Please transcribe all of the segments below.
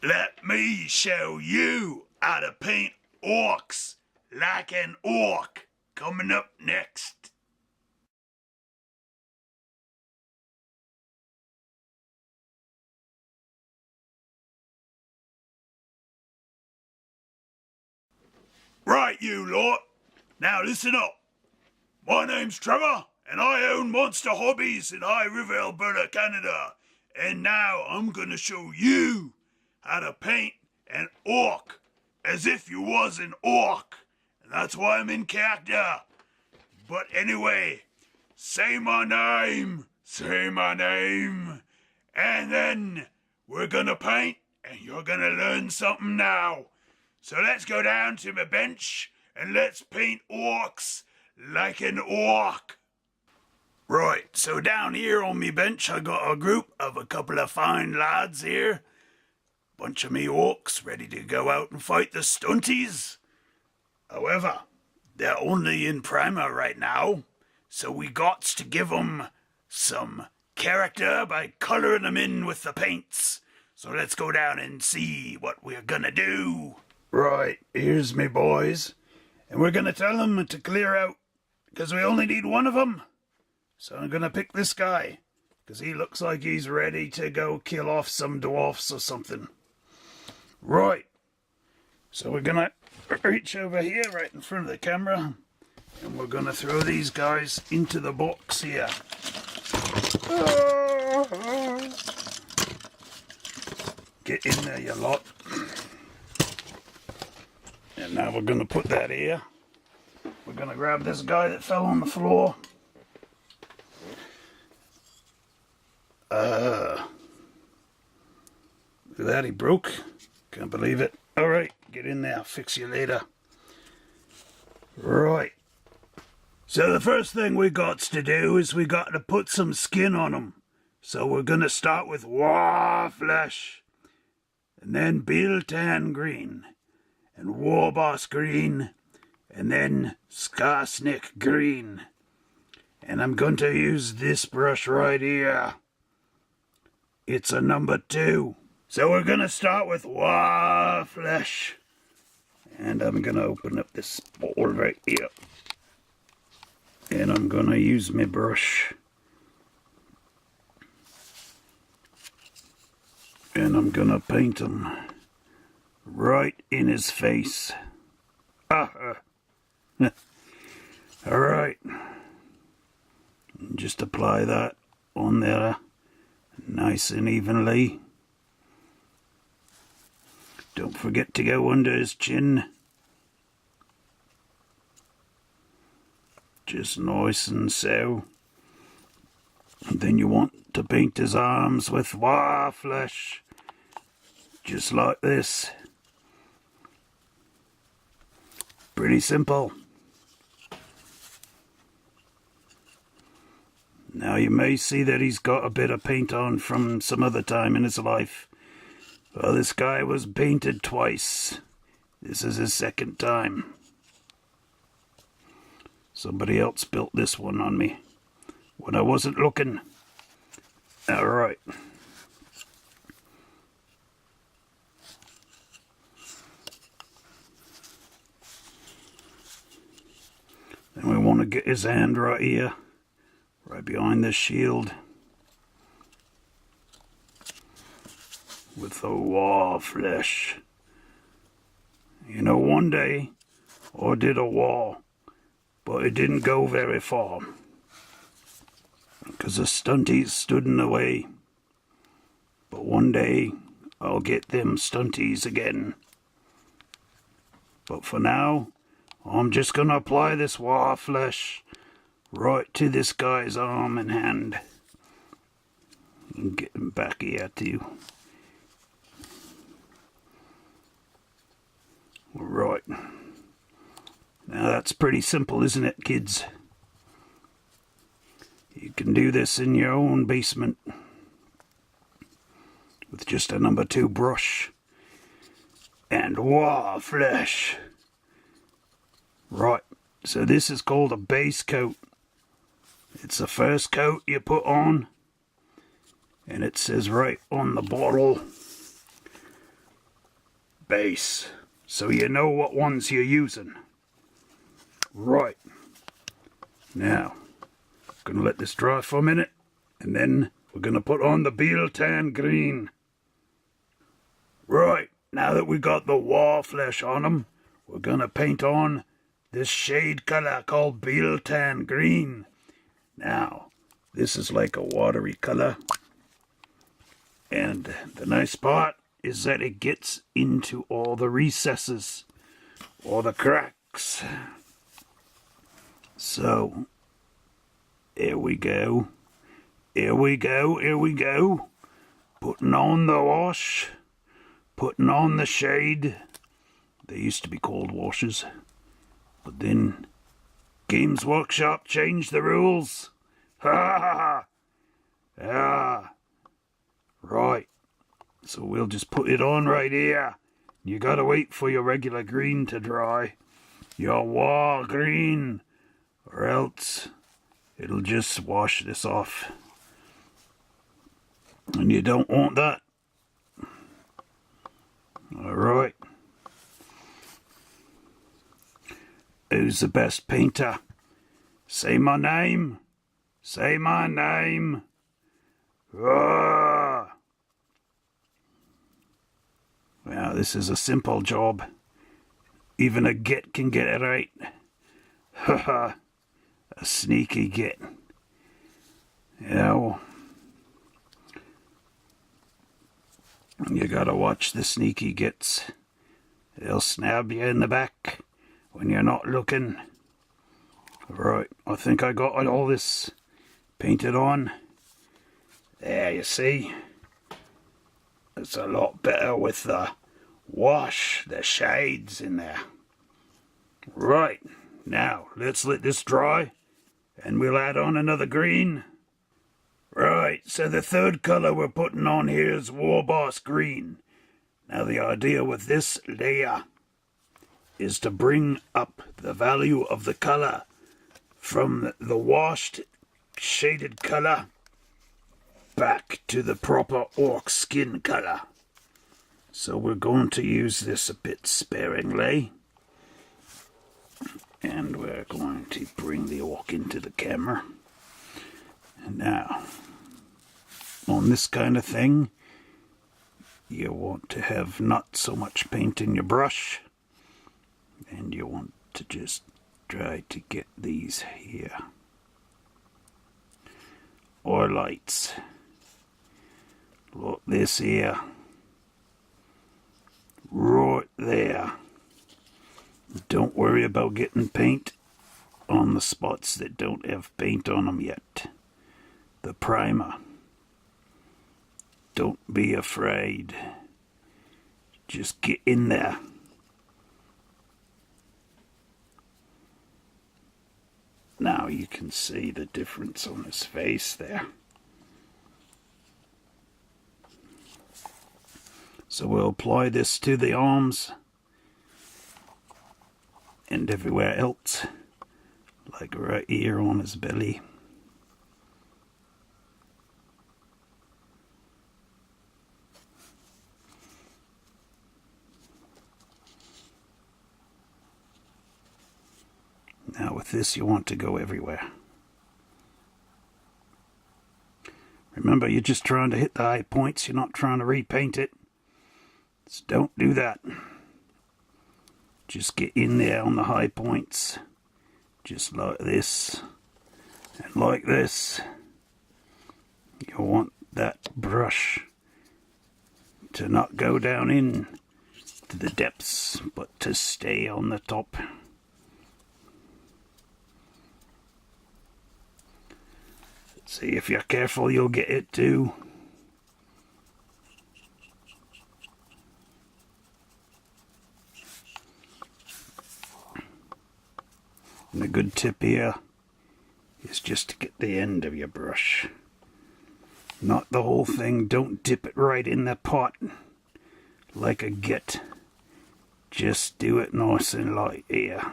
Let me show you how to paint orcs like an orc. Coming up next. Right, you lot. Now listen up. My name's Trevor, and I own Monster Hobbies in High River, Alberta, Canada. And now I'm gonna show you how to paint an orc as if you was an orc. And that's why I'm in character. But anyway, say my name, and then we're gonna paint, and you're gonna learn something now. So let's go down to my bench, and let's paint orcs like an orc. Right, so down here on me bench I got a group of a couple of fine lads here. Bunch of me orcs ready to go out and fight the stunties. However, they're only in primer right now, so we gots to give them some character by colouring them in with the paints. So let's go down and see what we're gonna do. Right, here's me boys, and we're gonna tell them to clear out, because we only need one of them. So I'm gonna pick this guy, because he looks like he's ready to go kill off some dwarfs or something. Right, so we're gonna reach over here right in front of the camera, and we're gonna throw these guys into the box here. Get in there, you lot. And now we're gonna put that here. We're gonna grab this guy that fell on the floor. Look at that, he broke. Can't believe it. Alright, get in there, fix you later. Right. So the first thing we got to do is we got to put some skin on them. So we're gonna start with war flesh, and then Biltan green, and Warboss green, and then Skarsnik green. And I'm going to use this brush right here. It's a number 2. So we're going to start with war flesh. And I'm going to open up this bottle right here. And I'm going to use my brush. And I'm going to paint him right in his face. Alright. Just apply that on there nice and evenly. Don't forget to go under his chin. Just nice and so. And then you want to paint his arms with war flesh. Just like this. Pretty simple. Now you may see that he's got a bit of paint on from some other time in his life. Well, this guy was painted twice. This is his second time. Somebody else built this one on me when I wasn't looking. Alright. Then we want to get his hand right here. Right behind this shield. With the war flesh. You know, one day I did a war, but it didn't go very far. Because the stunties stood in the way. But one day I'll get them stunties again. But for now, I'm just going to apply this war flesh right to this guy's arm and hand. And get him back here too. Right. Now that's pretty simple, isn't it, kids? You can do this in your own basement with just a number 2 brush and war flesh. Right, so this is called a base coat. It's the first coat you put on, and it says right on the bottle, base, so you know what ones you're using. Right. Now, gonna let this dry for a minute, and then we're gonna put on the Beeltan green. Right, now that we got the wall flesh on them, we're gonna paint on this shade color called Beeltan green. Now, this is like a watery color, and the nice part is that it gets into all the recesses, all the cracks. So, here we go. Here we go, here we go. Putting on the wash, putting on the shade. They used to be called washes, but then Games Workshop changed the rules. Ha ha ha! Ah, right. So we'll just put it on right here. You gotta wait for your regular green to dry. Your wall green, or else it'll just wash this off. And you don't want that. Alright. Who's the best painter? Say my name. Say my name. Roar. Well, this is a simple job. Even a git can get it right. Haha. A sneaky git. Yeah. You gotta watch the sneaky gits. They'll snap you in the back when you're not looking. Right, I think I got all this painted on. There, you see. It's a lot better with the wash, the shades in there. Right, now let's let this dry and we'll add on another green. Right, so the third colour we're putting on here is Warboss Green. Now the idea with this layer is to bring up the value of the colour from the washed shaded colour back to the proper orc skin colour. So we're going to use this a bit sparingly. And we're going to bring the orc into the camera. And now, on this kind of thing, you want to have not so much paint in your brush, and you want to just try to get these here, or lights. Look, this here, right there. Don't worry about getting paint on the spots that don't have paint on them yet. The primer. Don't be afraid. Just get in there. Now you can see the difference on his face there. So we'll apply this to the arms and everywhere else, like right here on his belly. Now with this you want to go everywhere. Remember, you're just trying to hit the high points, you're not trying to repaint it. So don't do that. Just get in there on the high points. Just like this. And like this. You want that brush to not go down in to the depths, but to stay on the top. See, if you're careful, you'll get it too. And a good tip here is just to get the end of your brush. Not the whole thing. Don't dip it right in the pot like a git. Just do it nice and light here.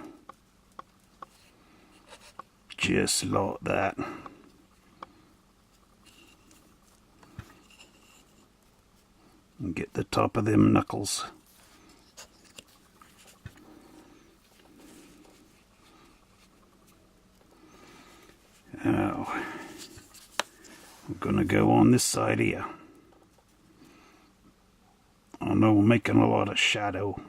Just like that. And get the top of them knuckles gonna go on this side here. I know we're making a lot of shadow.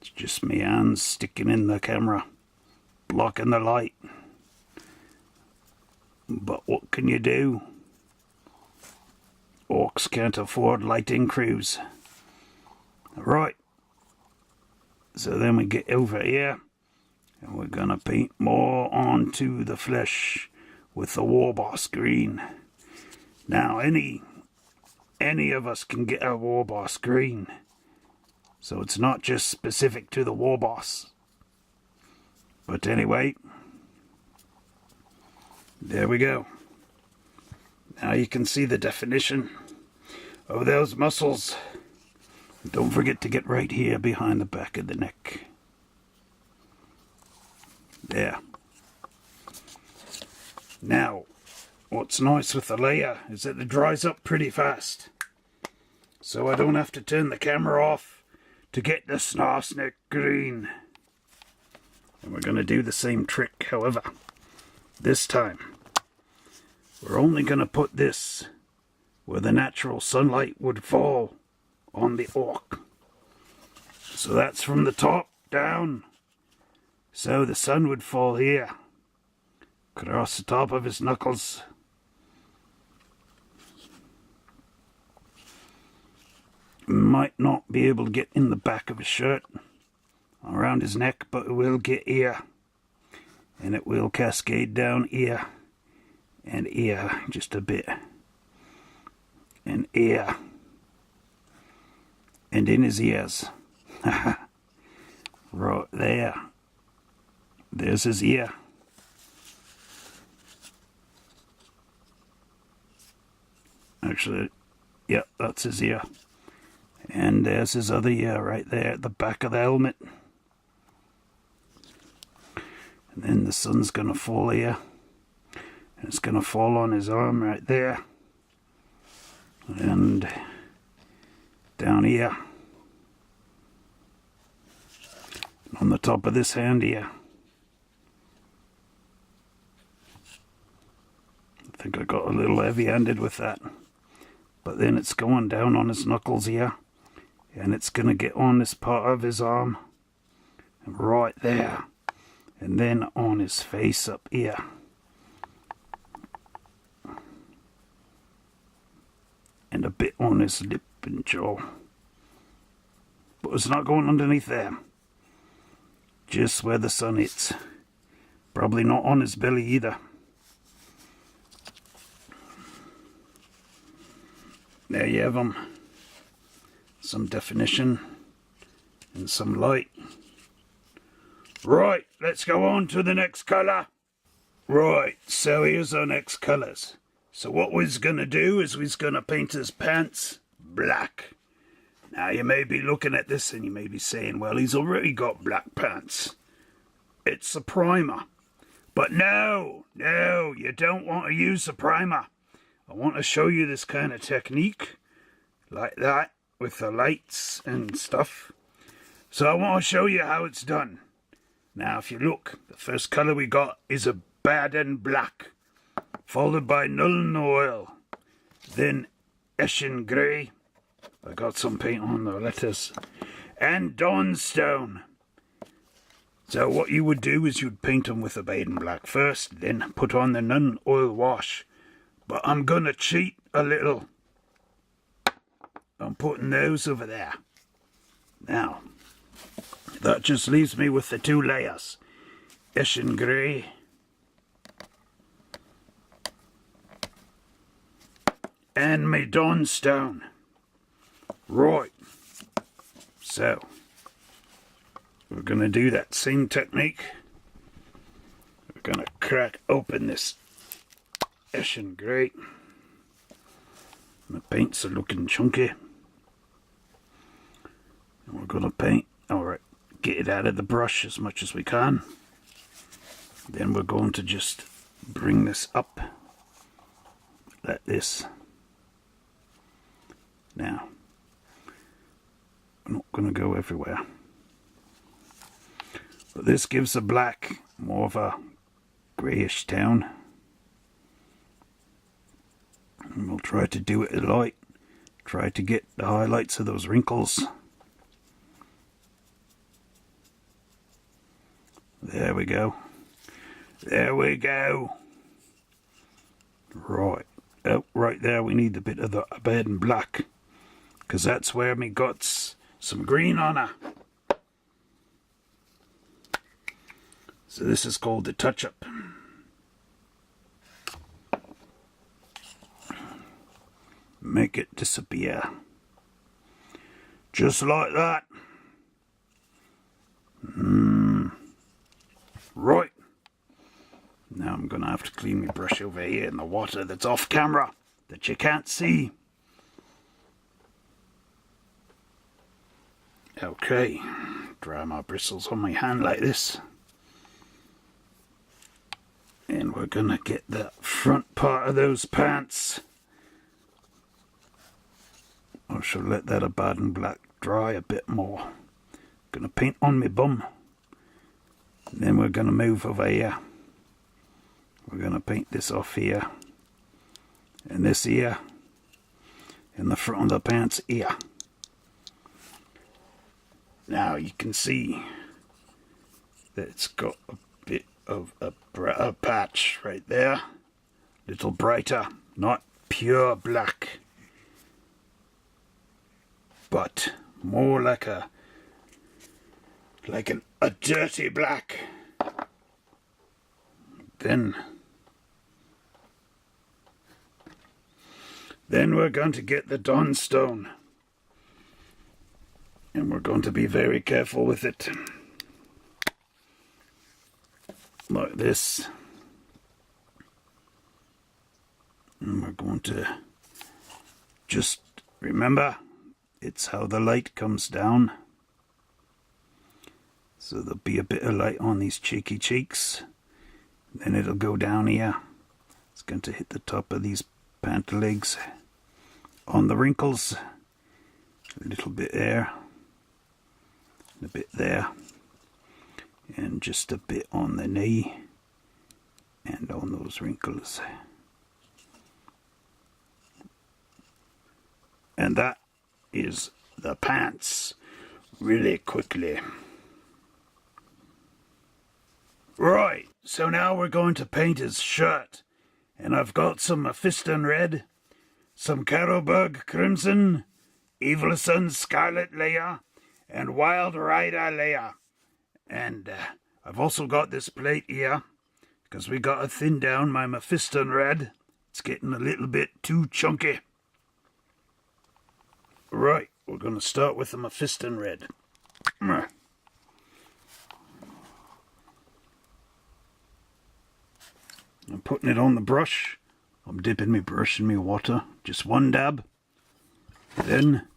It's just my hands sticking in the camera, blocking the light. But what can you do? Orcs can't afford lighting crews. Right. So then we get over here, and we're gonna paint more onto the flesh with the war boss green. Now any of us can get a war boss green, so it's not just specific to the war boss. But anyway, there we go. Now you can see the definition of those muscles. Don't forget to get right here behind the back of the neck. There. Now, what's nice with the layer is that it dries up pretty fast. So I don't have to turn the camera off to get the snarsnick green. And we're going to do the same trick, however. This time, we're only going to put this where the natural sunlight would fall on the orc. So that's from the top down. So the sun would fall here, across the top of his knuckles. Might not be able to get in the back of his shirt, around his neck, but it will get here. And it will cascade down here, and here, just a bit. And here. And in his ears. Right there. There's his ear. Actually, yeah, that's his ear. And there's his other ear right there at the back of the helmet. And then the sun's going to fall here. And it's going to fall on his arm right there. And down here. And on the top of this hand here. I think I got a little heavy-handed with that. But then it's going down on his knuckles here. And it's going to get on this part of his arm. And right there. And then on his face up here. And a bit on his lip and jaw. But it's not going underneath there. Just where the sun hits. Probably not on his belly either. There you have them. Some definition and some light. Right, let's go on to the next colour. Right, so here's our next colours. So what we're going to do is we're going to paint his pants black. Now you may be looking at this and you may be saying, well, he's already got black pants. It's a primer. But no, you don't want to use a primer. I want to show you this kind of technique, like that, with the lights and stuff. So I want to show you how it's done. Now if you look, the first colour we got is a Baden black, followed by Nuln oil, then Eschen grey. I got some paint on the letters, and Dawnstone. So what you would do is you'd paint them with a Baden black first, then put on the Nuln oil wash. But I'm gonna cheat a little. I'm putting those over there. Now, that just leaves me with the two layers. Eschen grey and my Dawnstone. Right. So, we're going to do that same technique. We're going to crack open this Eschen grey. My paints are looking chunky. And we're going to paint, alright, get it out of the brush as much as we can. Then we're going to just bring this up like this. Now, I'm not going to go everywhere. But this gives the black more of a greyish tone. And we'll try to do it light. Try to get the highlights of those wrinkles. There we go. There we go. Right. Oh, right there we need a bit of the red and black. Because that's where me got's some green on her. So this is called the touch-up. Make it disappear. Just like that. Right. Now I'm going to have to clean my brush over here in the water that's off camera, that you can't see. Okay. Dry my bristles on my hand like this. And we're going to get the front part of those pants. I shall let that red and black dry a bit more. Going to paint on my bum. And then we're going to move over here. We're going to paint this off here. And this here. And the front of the pants here. Now you can see that it's got a bit of a patch right there. Little brighter. Not pure black. But more like a dirty black. Then we're going to get the Dawn Stone. And we're going to be very careful with it. Like this. And we're going to just remember, it's how the light comes down. So there'll be a bit of light on these cheeky cheeks. Then it'll go down here. It's going to hit the top of these pant legs. On the wrinkles. A little bit there. A bit there. And just a bit on the knee. And on those wrinkles. And that is the pants. Really quickly. Right, so now we're going to paint his shirt. And I've got some Mephiston red, some Carroburg crimson, Evilson scarlet layer, and Wild Rider layer. And I've also got this plate here, because we got to thin down my Mephiston red. It's getting a little bit too chunky. Right, we're going to start with the Mephiston red. I'm putting it on the brush. I'm dipping my brush in my water. Just one dab. Then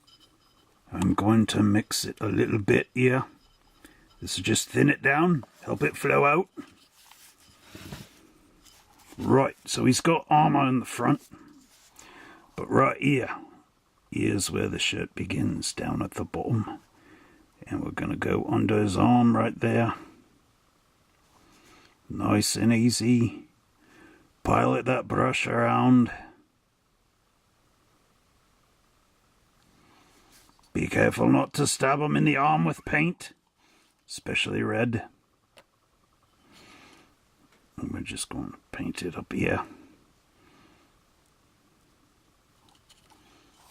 I'm going to mix it a little bit here. This will just thin it down. Help it flow out. Right, so he's got armour in the front. But right here, here's where the shirt begins, down at the bottom. And we're going to go under his arm right there. Nice and easy. Pilot that brush around. Be careful not to stab him in the arm with paint, especially red. And we're just going to paint it up here.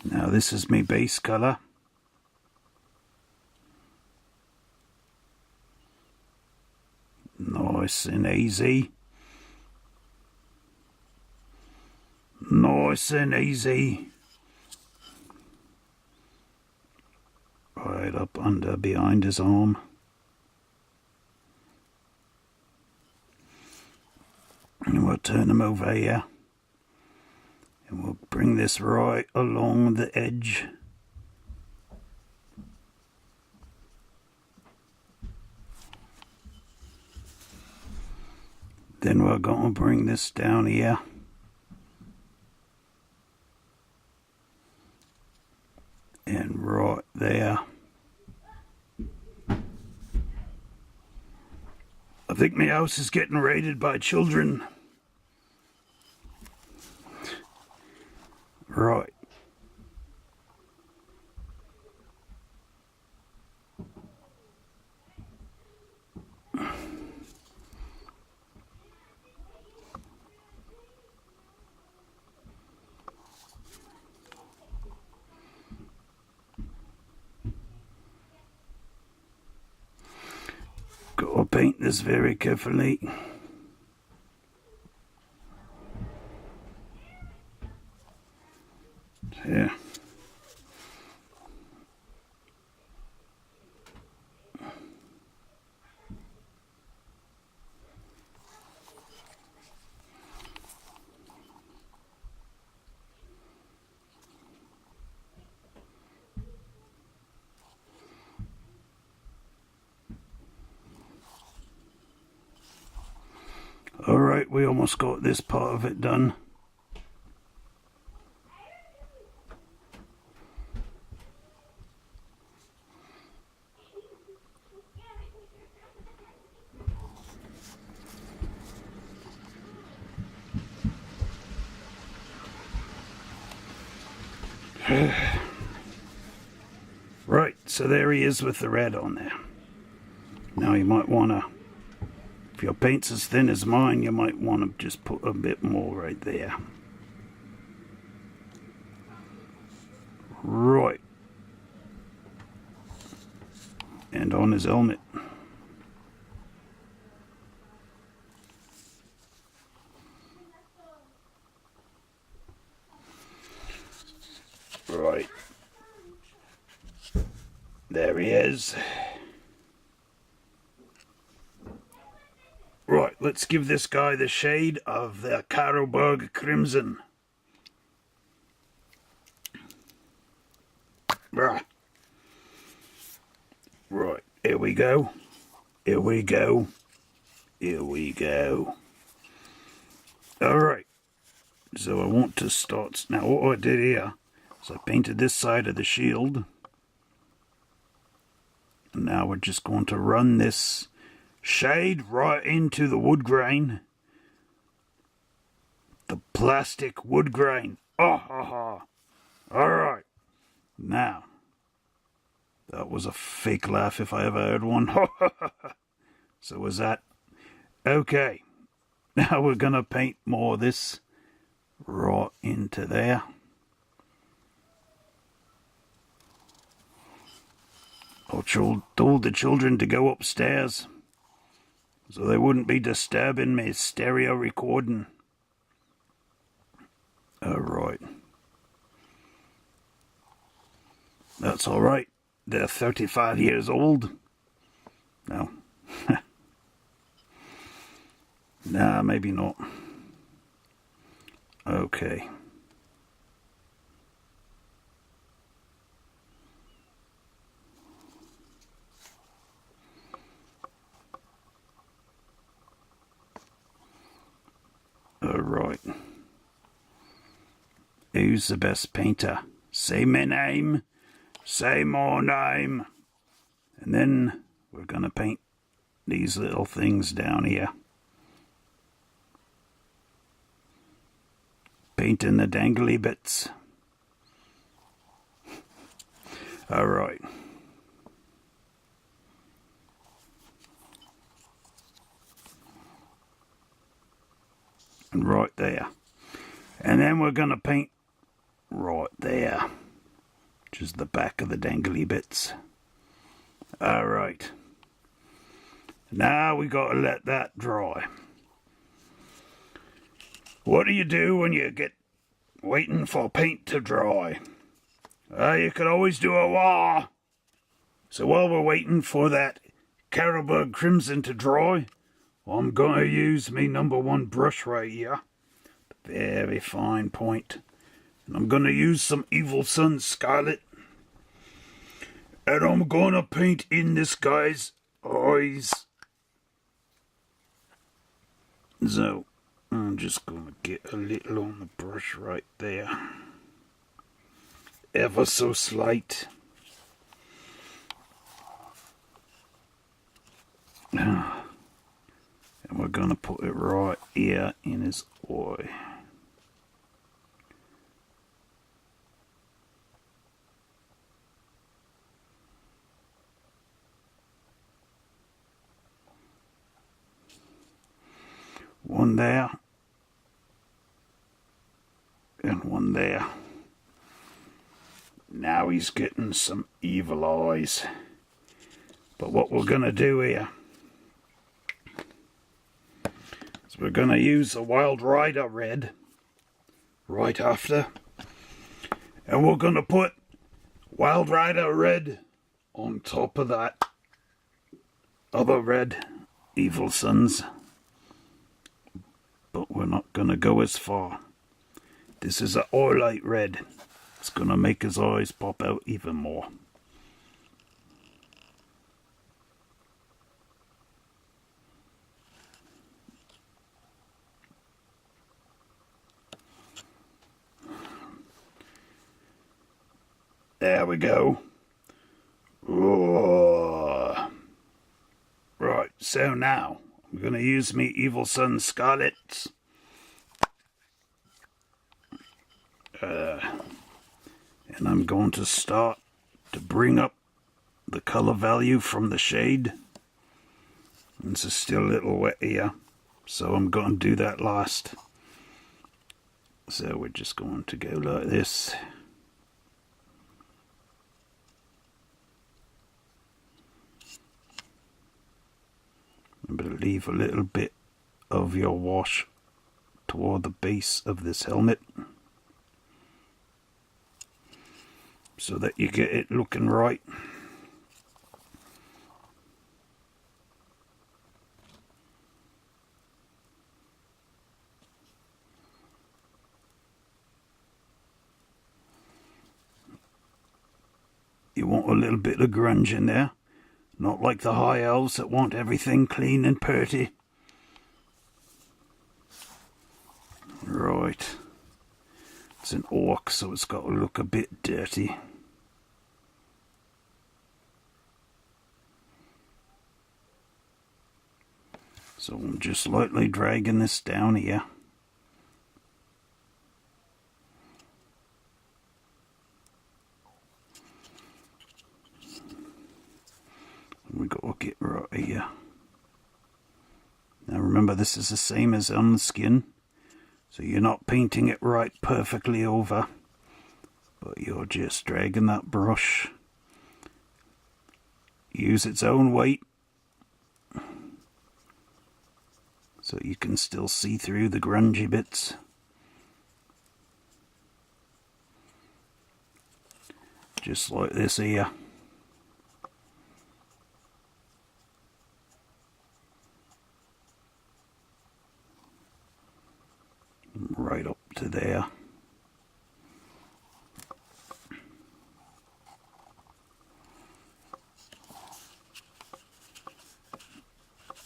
Now this is my base colour. Nice and easy. Nice and easy. Right up under behind his arm. And we'll turn him over here. And we'll bring this right along the edge. Then we're going to bring this down here. And right there. I think my house is getting raided by children. Right. Got to paint this very carefully. Yeah. Alright, we almost got this part of it done. Right, so there he is with the red on there. Now you might want to, if your paint's as thin as mine, you might want to just put a bit more right there. Right. And on his helmet. Right. There he is. Right, let's give this guy the shade of the Carroburg Crimson. Right, here we go. Here we go. Here we go. Alright, so I want to start. Now what I did here is I painted this side of the shield. And now we're just going to run this shade right into the wood grain. The plastic wood grain. Oh, ha, ha. Alright. Now, that was a fake laugh if I ever heard one. So was that. Okay. Now we're going to paint more of this right into there. I told the children to go upstairs so they wouldn't be disturbing me stereo recording. Alright. That's alright. They're 35 years old. No. Nah, maybe not. Okay. Alright. Who's the best painter? Say my name. Say my name. And then we're going to paint these little things down here. Painting the dangly bits. Alright. And right there. And then we're going to paint right there, which is the back of the dangly bits. Alright. Now we got to let that dry. What do you do when you get waiting for paint to dry? You could always do a wah. So while we're waiting for that Carroburg Crimson to dry, I'm going to use me #1 brush right here. Very fine point. And I'm going to use some Evil Sun Scarlet. And I'm going to paint in this guy's eyes. So, I'm just going to get a little on the brush right there. Ever so slight. And we're going to put it right here in his eye. One there. And one there. Now he's getting some evil eyes. But what we're going to do here is we're going to use the Wild Rider red right after. And we're going to put Wild Rider red on top of that other red, Evil Sons. But we're not going to go as far. This is an oilite red. It's going to make his eyes pop out even more. There we go. Oh. Right, so now I'm going to use me Evil Sun Scarlets. And I'm going to start to bring up the colour value from the shade. It's still a little wet here, so I'm going to do that last. So we're just going to go like this. But leave a little bit of your wash toward the base of this helmet so that you get it looking right. You want a little bit of grunge in there. Not like the high elves that want everything clean and purty. Right. It's an orc, so it's got to look a bit dirty. So I'm just lightly dragging this down here. We got to get right here. Now remember, this is the same as on the skin, so you're not painting it right perfectly over, but you're just dragging that brush. Use its own weight so you can still see through the grungy bits. Just like this here. Right up to there.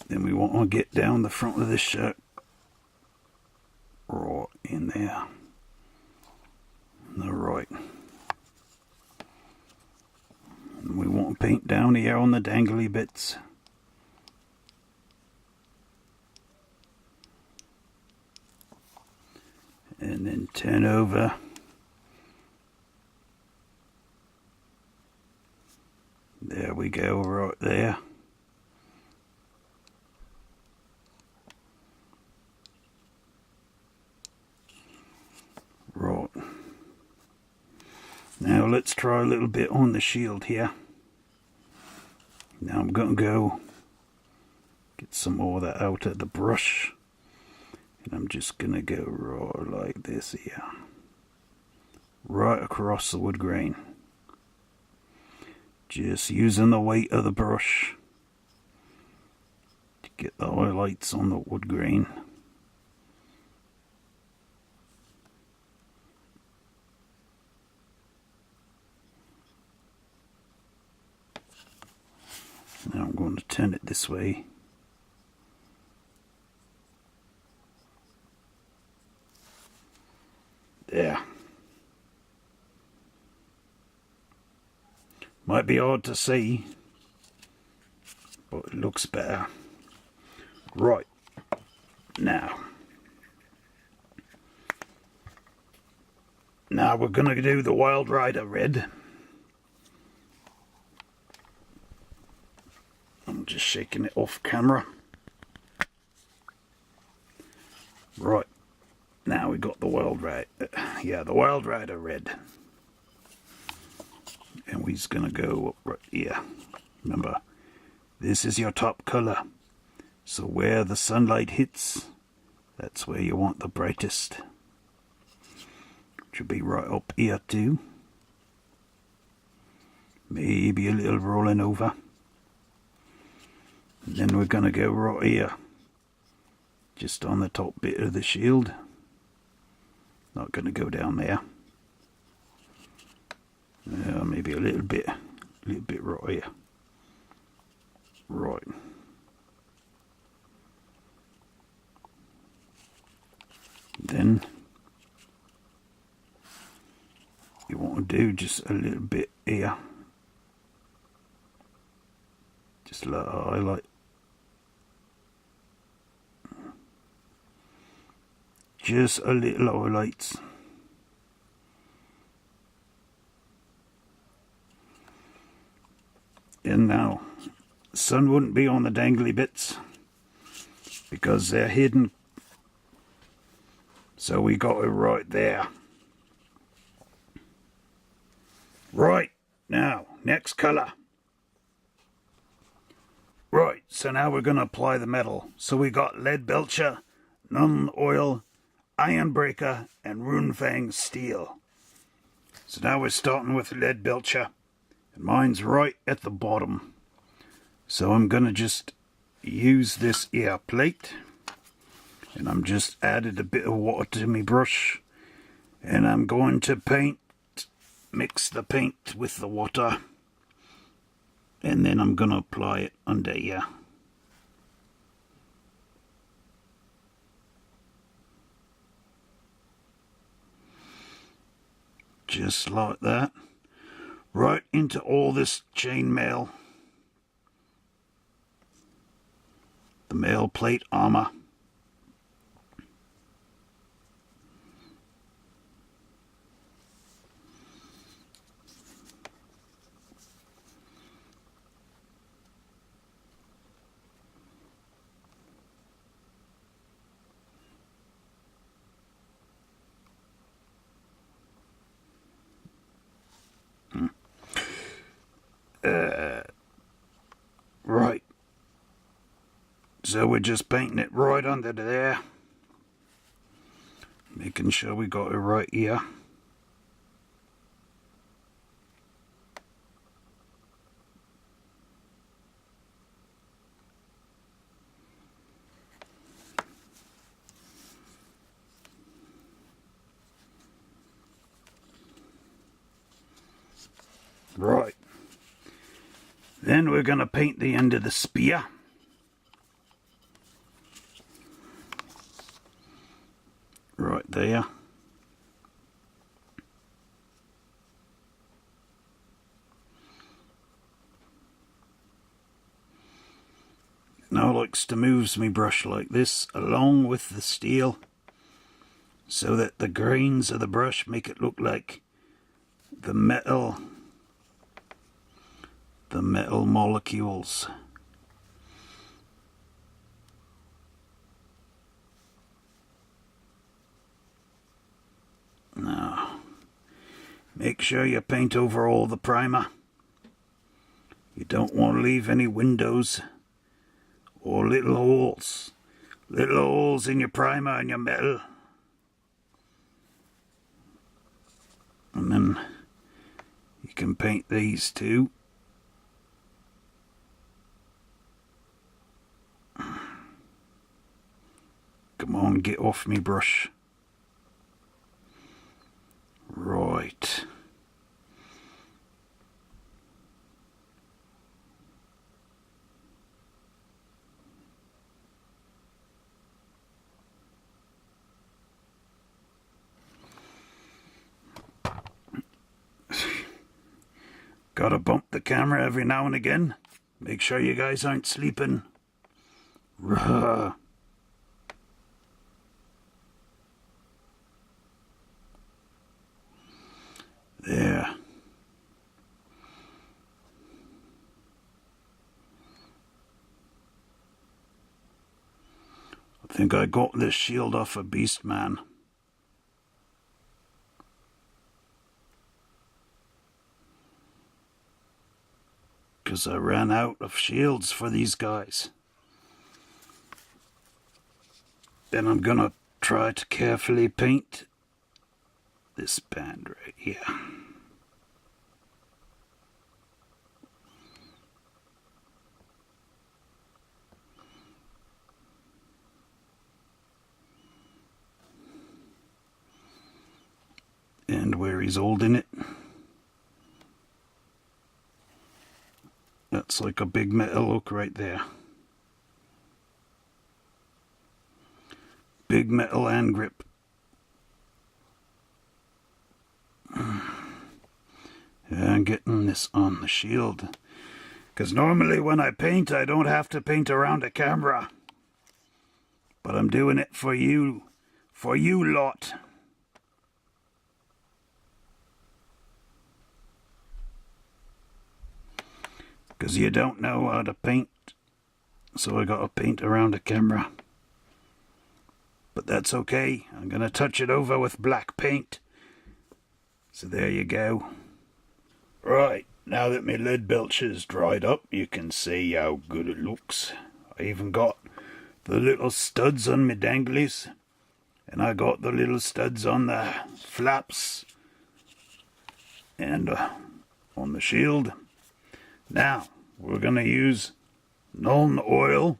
Then we want to get down the front of this shirt. Right in there. Right. And we want to paint down here on the dangly bits. And then turn over. There we go, right there. Right. Now let's try a little bit on the shield here. Now I'm going to go get some more of that out of the brush. And I'm just going to go right like this here. Right across the wood grain. Just using the weight of the brush to get the highlights on the wood grain. Now I'm going to turn it this way. There. Might be hard to see, but it looks better. Right. Now we're going to do the Wild Rider red. I'm just shaking it off camera. Yeah, the Wild Rider red. And we're gonna go up right here. Remember, this is your top color. So where the sunlight hits, that's where you want the brightest. Should be right up here too. Maybe a little rolling over. And then we're gonna go right here. Just on the top bit of the shield. Not gonna go down there. Maybe a little bit right here. Right. Then you want to do just a little bit here. Just like a highlight. Just a little highlights. And now, the sun wouldn't be on the dangly bits because they're hidden. So we got it right there. Right, now, next colour. Right, so now we're going to apply the metal. So we got lead belcher, nun oil, iron breaker, and rune fang steel. So now we're starting with lead belcher. And mine's right at the bottom. So I'm going to just use this here plate. And I'm just added a bit of water to my brush. And I'm going to mix the paint with the water. And then I'm going to apply it under here. Just like that. Right into all this chainmail. The mail plate armor. Right. So we're just painting it right under there. Making sure we got it right here. Right. Then we're going to paint the end of the spear. Right there. Now I likes to move my brush like this along with the steel so that the grains of the brush make it look like the metal molecules. Now, make sure you paint over all the primer. You don't want to leave any windows or little holes in your primer and your metal. And then you can paint these too. Come on, get off me brush. Right. Gotta bump the camera every now and again. Make sure you guys aren't sleeping. Ruh. There. I think I got this shield off a Beast Man. because I ran out of shields for these guys. Then I'm gonna try to carefully paint this band right here. And where he's holding it, that's like a big metal hook right there. Big metal hand grip. And getting this on the shield, because normally when I paint I don't have to paint around a camera, but I'm doing it for you lot. Because you don't know how to paint, so I gotta paint around a camera. But that's okay, I'm gonna touch it over with black paint. So there you go. Right, now that my lead belch is dried up, you can see how good it looks. I even got the little studs on my danglies, and I got the little studs on the flaps and on the shield. Now, we're going to use Nuln oil,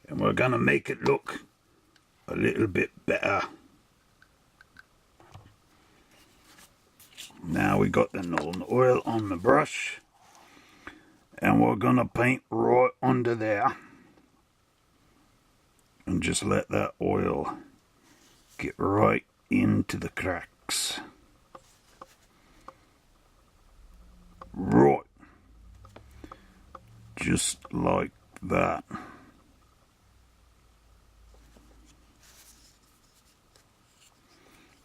and we're going to make it look a little bit better. Now we got the Nuln oil on the brush, and we're going to paint right under there. And just let that oil get right into the cracks. Right. Just like that.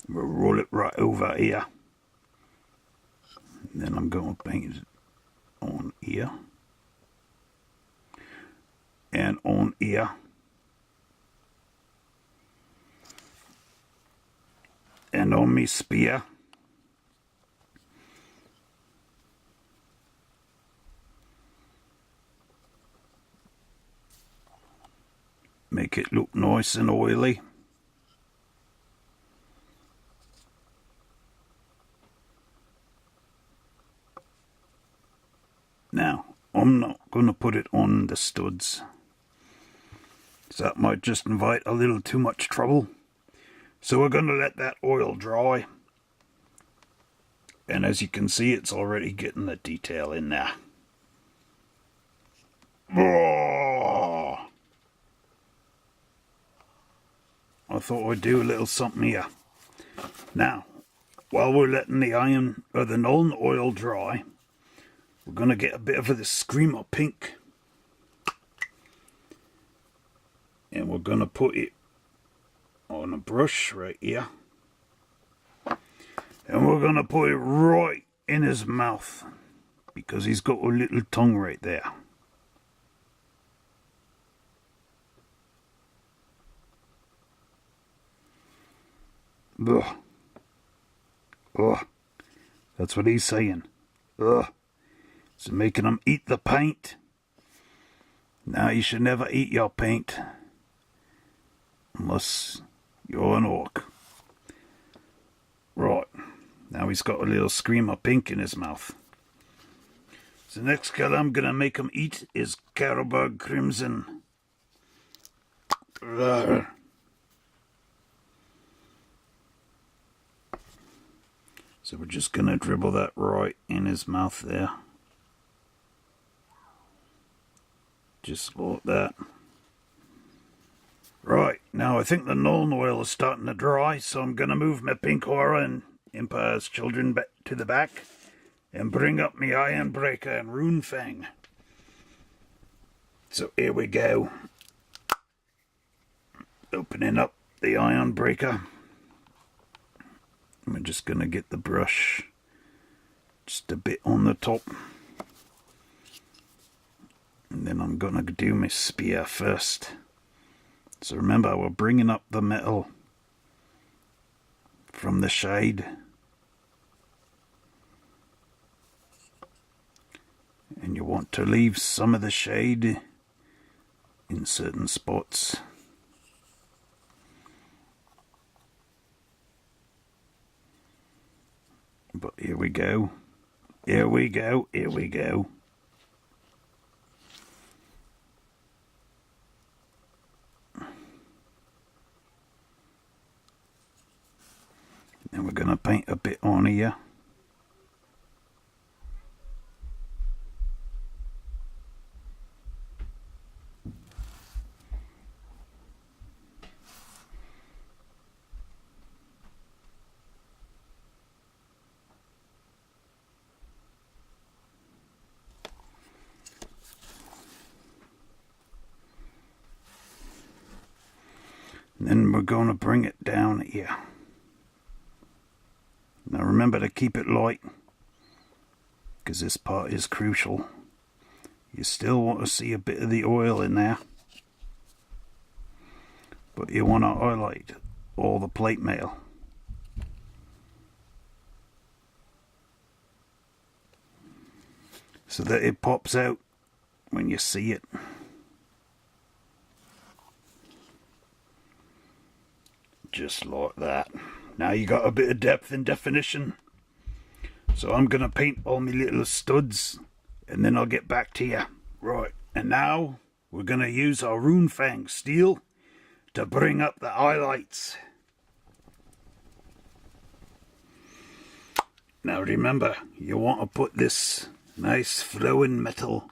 We'll roll it right over here. And then I'm going to paint it on here. And on here. And on me spear. Make it look nice and oily. Now, I'm not going to put it on the studs, so that might just invite a little too much trouble. So we're going to let that oil dry. And as you can see, it's already getting the detail in there. Oh! I thought I'd do a little something here. Now, while we're letting the Nuln oil dry, we're going to get a bit of the Screamer Pink. And we're going to put it on a brush right here. And we're going to put it right in his mouth, because he's got a little tongue right there. Ugh. Ugh. That's what he's saying. Ugh. It's making him eat the paint. Now you should never eat your paint. Unless you're an orc. Right. Now he's got a little Screamer Pink in his mouth. So the next colour I'm going to make him eat is Carroburg Crimson. Rawr. So we're just going to dribble that right in his mouth there. Just like that. Right, now I think the Nuln oil is starting to dry, so I'm going to move my pink aura and Empire's Children back to the back and bring up my Ironbreaker and Runefang. So here we go. Opening up the Ironbreaker. I'm just going to get the brush just a bit on the top. And then I'm going to do my spear first. So remember, we're bringing up the metal from the shade. And You want to leave some of the shade in certain spots. But here we go. Here we go. Here we go. And we're going to paint a bit on here. And then we're going to bring it down here. Now remember to keep it light, because this part is crucial. You still want to see a bit of the oil in there, but you want to highlight all the plate mail. So that it pops out when you see it. Just like that. Now you got a bit of depth and definition. So I'm going to paint all my little studs and then I'll get back to you. Right, and now we're going to use our Rune Fang steel to bring up the highlights. Now remember, you want to put this nice flowing metal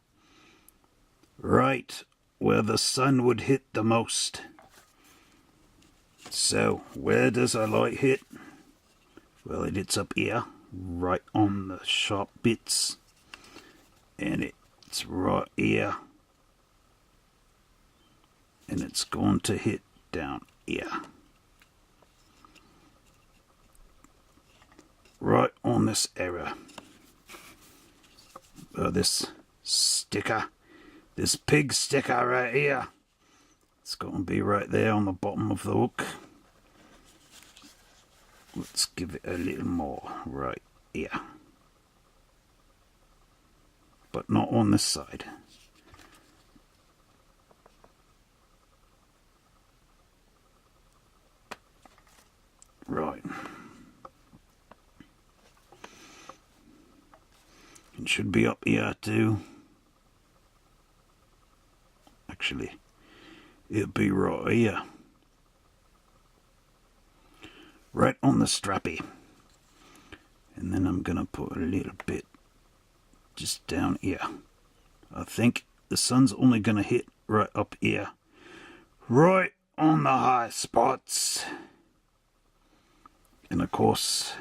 right where the sun would hit the most. So, where does our light hit? Well, it hits up here, right on the sharp bits. And it's right here. And it's going to hit down here. Right on this area. This sticker. This pig sticker right here. It's going to be right there on the bottom of the hook. Let's give it a little more right here. But not on this side. Right. It should be up here too. Actually, it'll be right here. Right on the strappy. And then I'm going to put a little bit just down here. I think the sun's only going to hit right up here. Right on the high spots. And of course,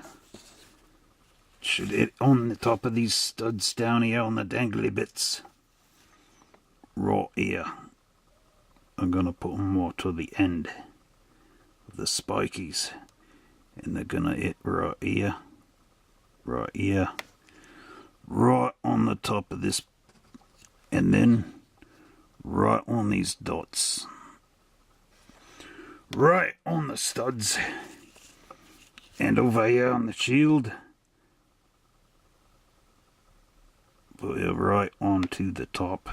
should hit on the top of these studs down here on the dangly bits. Right here. I'm going to put them more to the end of the spikies. And they're going to hit right here. Right here. Right on the top of this. And then right on these dots. Right on the studs. And over here on the shield. Put it right onto the top.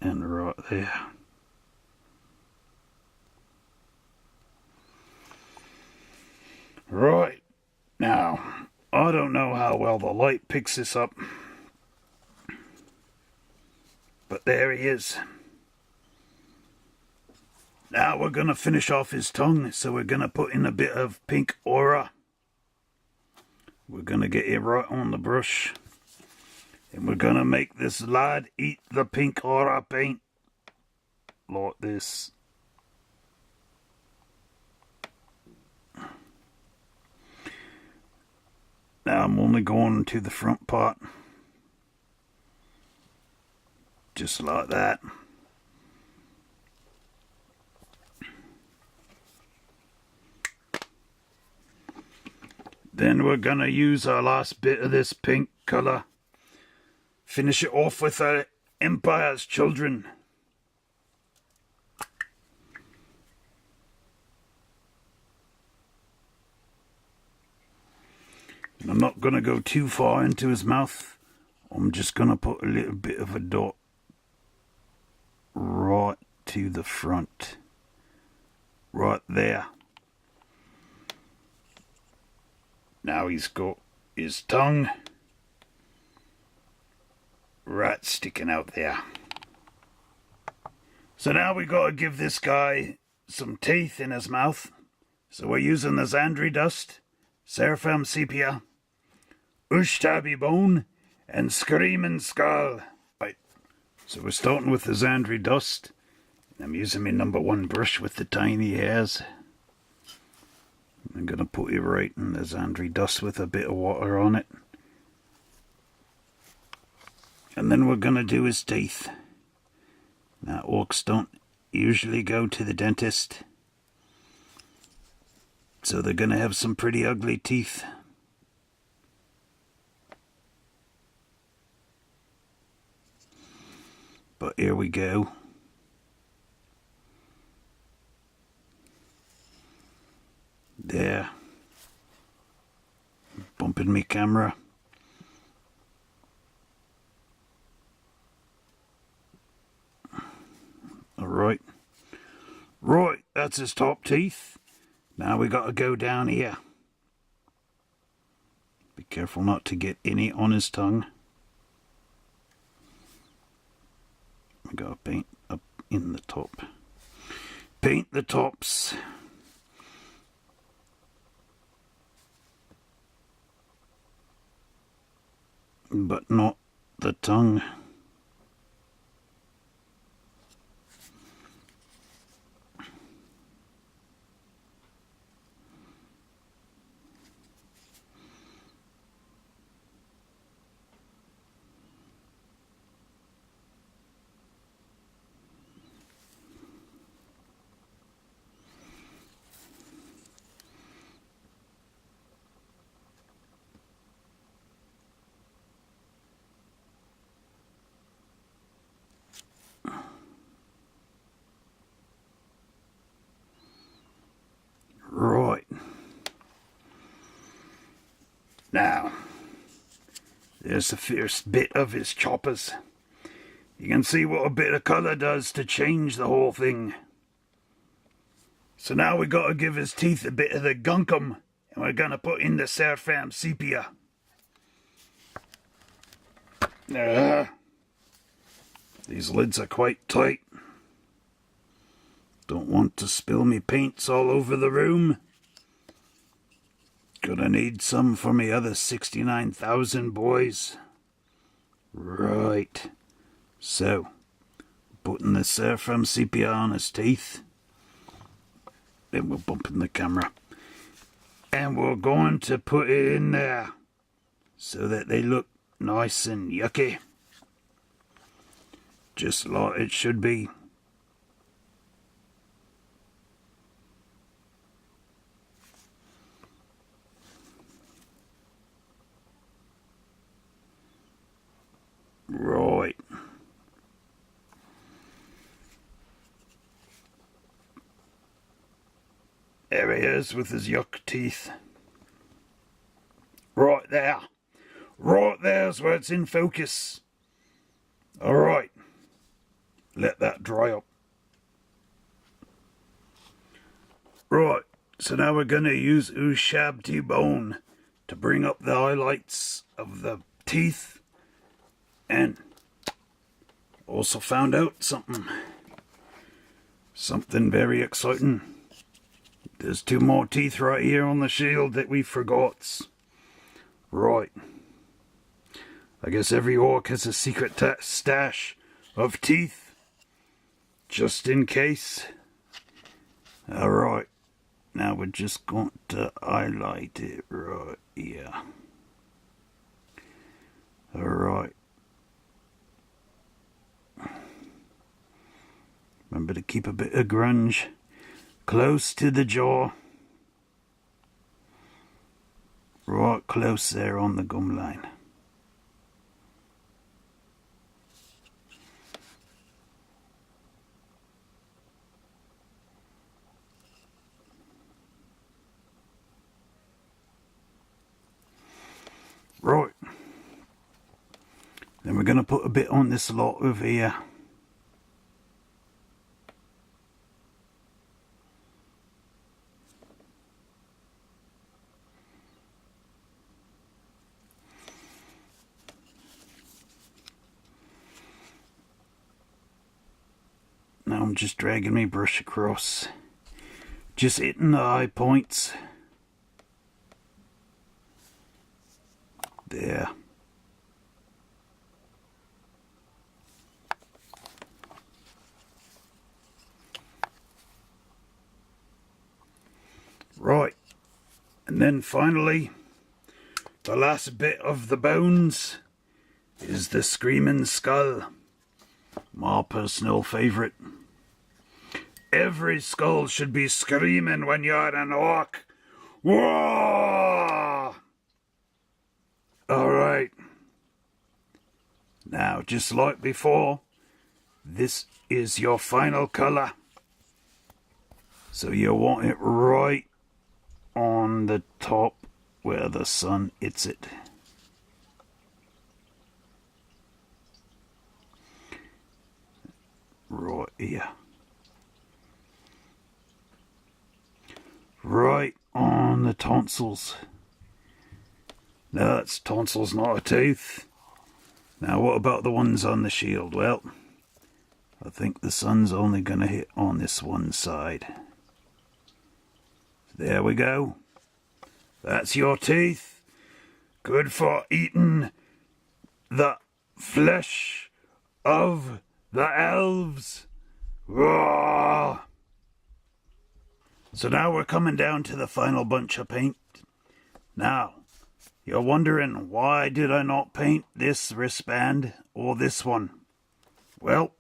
And right there. Right. Now, I don't know how well the light picks this up. But there he is. Now we're going to finish off his tongue, so we're going to put in a bit of pink aura. We're going to get it right on the brush. And we're going to make this lad eat the pink aura paint. Like this. Now I'm only going to the front part. Just like that. Then we're going to use our last bit of this pink colour. Finish it off with our Empire's Children. And I'm not going to go too far into his mouth. I'm just going to put a little bit of a dot right to the front. Right there. Now he's got his tongue right sticking out there. So now we got to give this guy some teeth in his mouth. So we're using the Zandri dust, Seraphim sepia, Ushtabi bone, and Screaming skull. Right. So we're starting with the Zandri dust. I'm using my #1 brush with the tiny hairs. I'm going to put it right in the Zandri dust with a bit of water on it. And then we're going to do his teeth. Now, orcs don't usually go to the dentist, so they're going to have some pretty ugly teeth. But here we go. There. Bumping me camera. Alright. Right, that's his top teeth. Now we got to go down here. Be careful not to get any on his tongue. We got to paint up in the top. Paint the tops. But not the tongue. Right. Now, there's the first bit of his choppers. You can see what a bit of colour does to change the whole thing. So now we got to give his teeth a bit of the gunkum, and we're going to put in the Seraphim sepia. These lids are quite tight. Don't want to spill me paints all over the room. Gonna need some for me other 69,000 boys. Right. So, putting the Seraphim sepia on his teeth. Then we're bumping the camera. And we're going to put it in there so that they look nice and yucky. Just like it should be. Right. There he is with his yuck teeth. Right there. Right there's where it's in focus. Alright. Let that dry up. Right. So now we're going to use Ushabti bone to bring up the highlights of the teeth. And also found out something very exciting. There's 2 more teeth right here on the shield that we forgot. Right. I guess every orc has a secret stash of teeth. Just in case. Alright. Now we're just going to highlight it right here. Alright. Remember to keep a bit of grunge close to the jaw. Right close there on the gum line. Then we're going to put a bit on this lot over here. Now I'm just dragging my brush across, just hitting the high points. There. Right, and then finally, the last bit of the bones is the screaming skull. My personal favourite. Every skull should be screaming when you're an orc. Whoa! Alright. Now, just like before, this is your final colour. So you want it right on the top where the sun hits it. Right here. Right on the tonsils. Now that's tonsils, not a tooth. Now what about the ones on the shield? Well, I think the sun's only going to hit on this one side. There we go. That's your teeth. Good for eating the flesh of the elves. Roar! So now we're coming down to the final bunch of paint. Now, you're wondering, why did I not paint this wristband or this one? Well,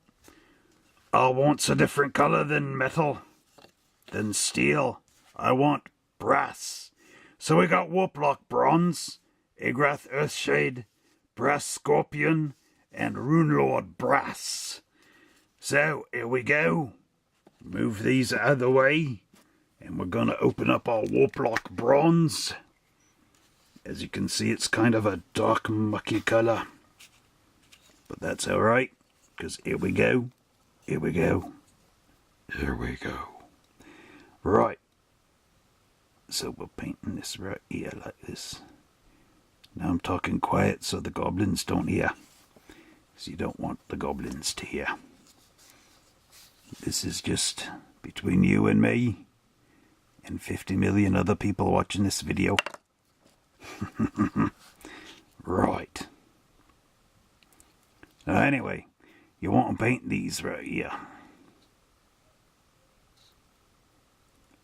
I want a different colour than metal, than steel. I want brass. So we got Warplock Bronze, Igrath Earthshade, Brass Scorpion, and Runelord Brass. So, here we go. Move these out of the way. And we're going to open up our Warplock Bronze. As you can see, it's kind of a dark, mucky colour. But that's alright, because here we go. Here we go. Here we go. Right. So we're painting this right here like this. Now I'm talking quiet so the goblins don't hear. Because you don't want the goblins to hear. This is just between you and me. And 50 million other people watching this video. Right. Now anyway, you want to paint these right here.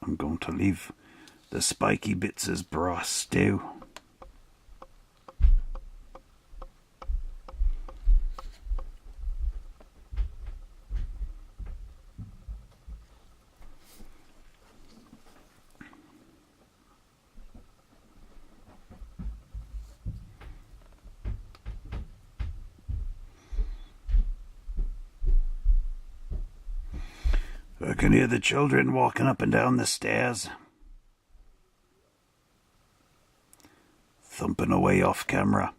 I'm going to leave the spiky bits as brass too. I can hear the children walking up and down the stairs. Thumping away off camera.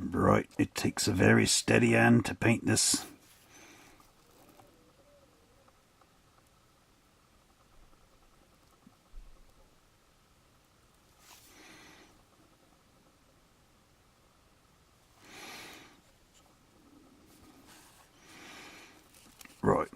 Right, it takes a very steady hand to paint this. Right.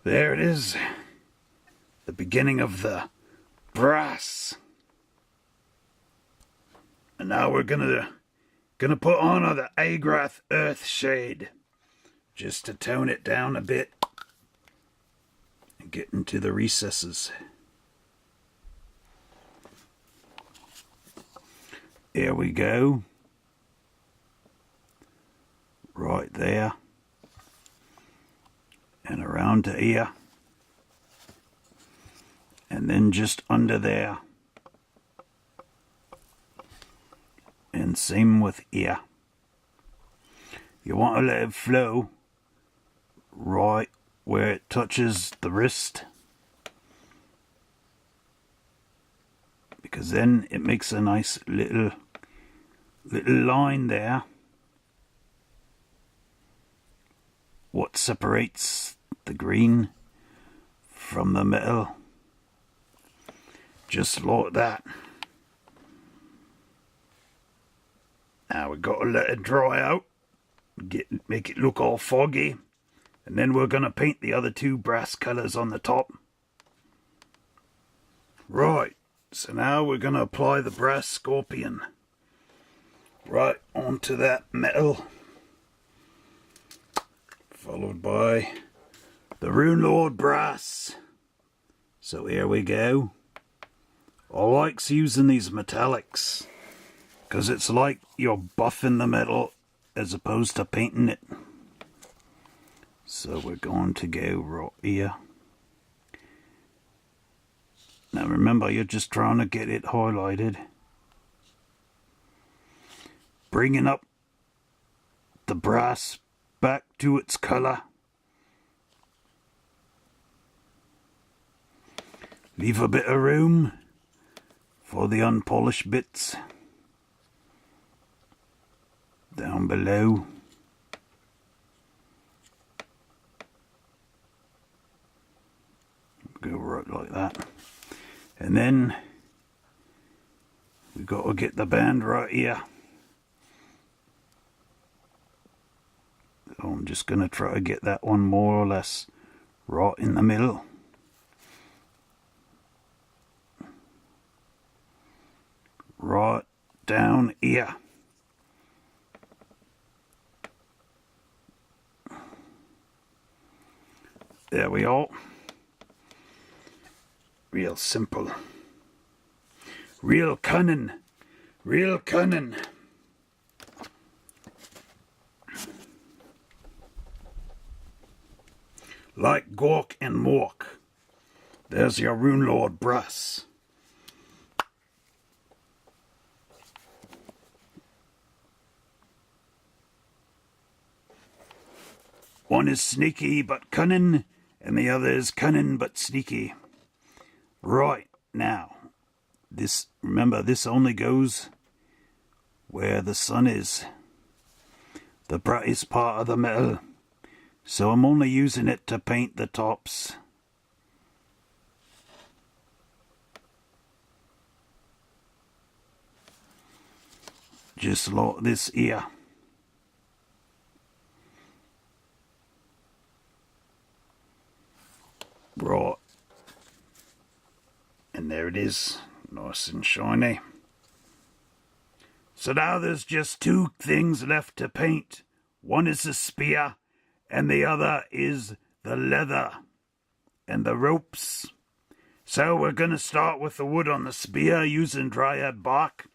There it is, the beginning of the brass. And now we're gonna Gonna put on the Agrath Earth Shade just to tone it down a bit and get into the recesses. There we go. Right there. And around to here. And then just under there. And same with here. You want to let it flow right where it touches the wrist, because then it makes a nice little line there, what separates the green from the metal, just like that. Now we've got to let it dry out, make it look all foggy, and then we're going to paint the other two brass colours on the top. Right, so now we're going to apply the brass scorpion right onto that metal, followed by the Rune Lord brass. So here we go. I like using these metallics because it's like you're buffing the metal as opposed to painting it. So we're going to go right here. Now remember, you're just trying to get it highlighted. Bringing up the brass back to its colour. Leave a bit of room for the unpolished bits down below. Go right like that. And then we've got to get the band right here. So I'm just going to try to get that one more or less right in the middle. Right down here. There we are. Real simple. Real cunning. Real cunning. Like Gork and Mork. There's your Rune Lord brass. One is sneaky but cunning, and the other is cunning but sneaky. Right, now, remember, this only goes where the sun is, the brightest part of the metal. So I'm only using it to paint the tops. Just like this here. Right. And there it is, nice and shiny. So now there's just two things left to paint. One is the spear, and the other is the leather and the ropes. So we're going to start with the wood on the spear using Dryad bark,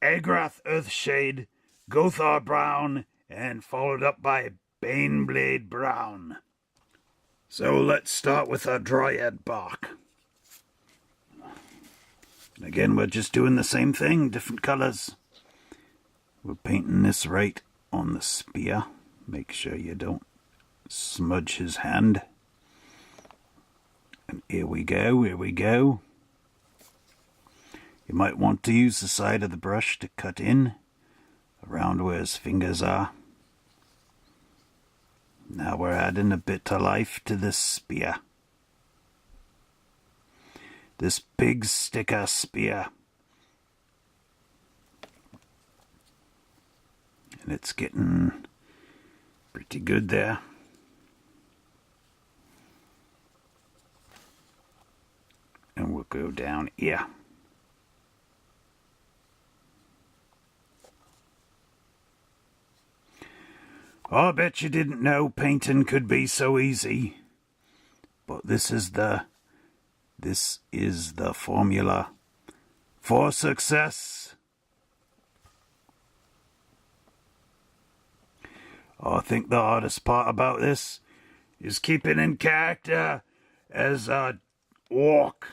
Agrath Earthshade, Gothar brown, and followed up by Baneblade brown. So let's start with our Dryad bark. And again, we're just doing the same thing, different colours. We're painting this right on the spear. Make sure you don't smudge his hand. And here we go, here we go. You might want to use the side of the brush to cut in around where his fingers are. Now we're adding a bit of life to this spear. This big sticker spear. And it's getting pretty good there. And we'll go down here. I bet you didn't know painting could be so easy. But this is the formula for success. I think the hardest part about this is keeping in character as a orc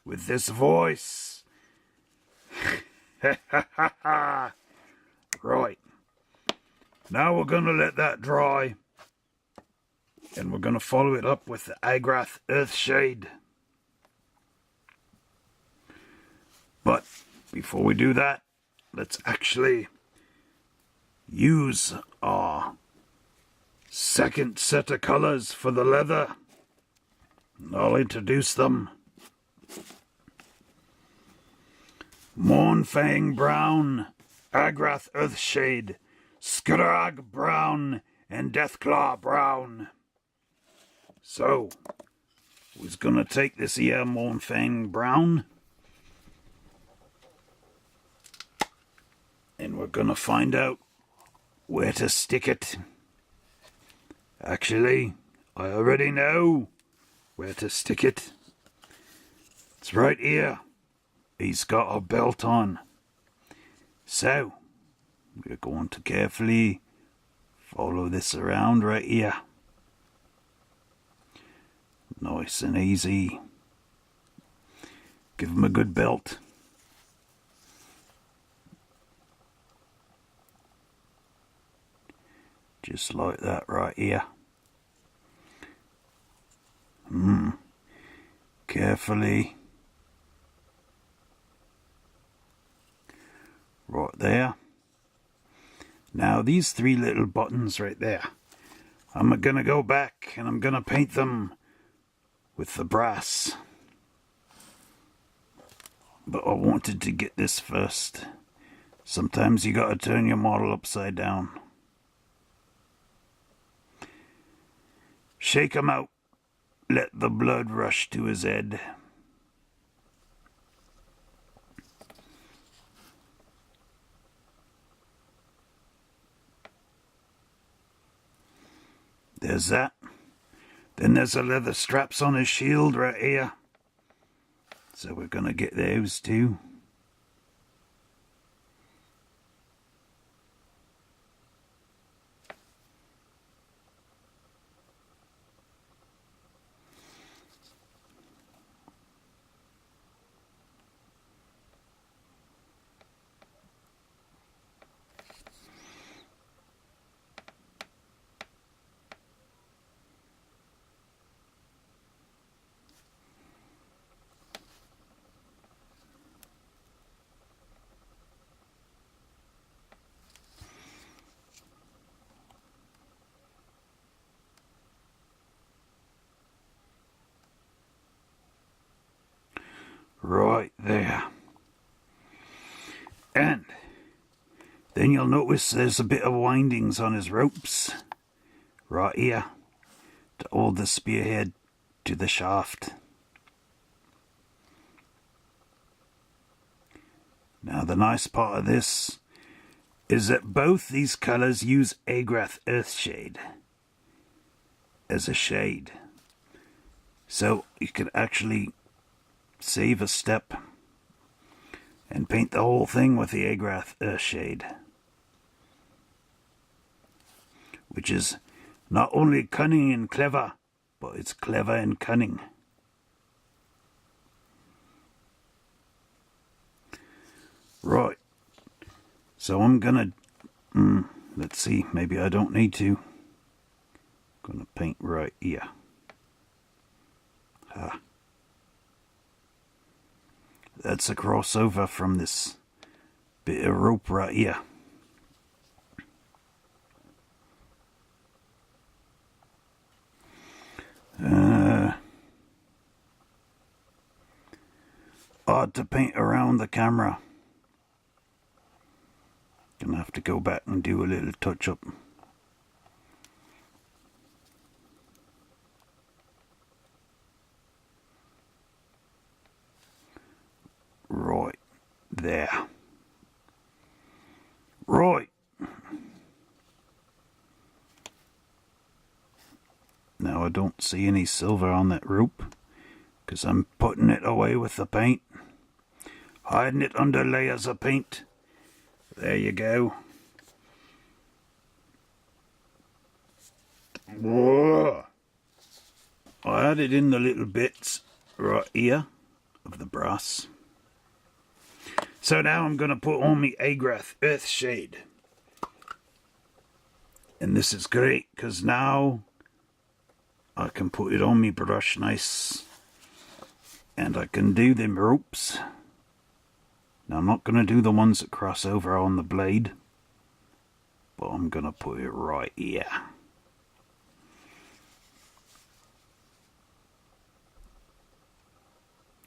with this voice. Right. Now we're going to let that dry. And we're going to follow it up with the Agrath Earthshade. But before we do that, let's actually use our second set of colors for the leather. And I'll introduce them. Mournfang Brown, Agrath Earthshade, Skrag Brown, and Deathclaw Brown. So, we're gonna take this here Mournfang Brown, and we're gonna find out where to stick it. Actually, I already know where to stick it. It's right here. He's got a belt on. So, we're going to carefully follow this around right here. Nice and easy. Give him a good belt. Just like that right here. Carefully. Right there. Now these three little buttons right there, I'm going to go back and I'm going to paint them with the brass. But I wanted to get this first. Sometimes you got to turn your model upside down. Shake him out. Let the blood rush to his head. There's that. Then there's the leather straps on his shield right here. So we're going to get those too. Right there. And then you'll notice there's a bit of windings on his ropes. Right here. To hold the spearhead to the shaft. Now the nice part of this is that both these colours use Agrath Earthshade as a shade. So you can actually save a step and paint the whole thing with the Agrath Earthshade, which is not only cunning and clever, but it's clever and cunning. Right, so I'm gonna let's see, maybe I don't need to. I'm gonna paint right here. That's a crossover from this bit of rope right here. Hard to paint around the camera. Gonna have to go back and do a little touch up. Right there. Right. don't see any silver on that rope, because I'm putting it away with the paint. Hiding it under layers of paint. There you go. Whoa. I added in the little bits right here of the brass. So now I'm going to put on my Agrath Earth Shade. And this is great because now I can put it on my brush nice. And I can do them ropes. Now I'm not going to do the ones that cross over on the blade. But I'm going to put it right here.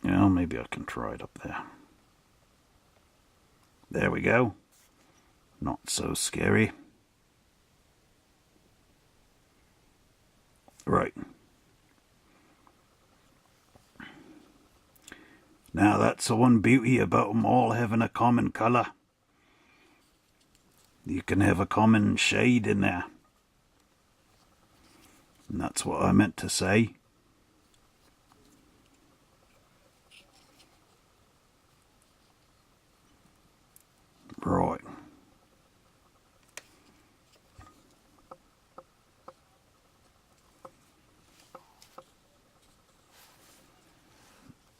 Well, maybe I can try it up there. There we go. Not so scary. Right. Now that's the one beauty about them all having a common colour. You can have a common shade in there. And that's what I meant to say. Right.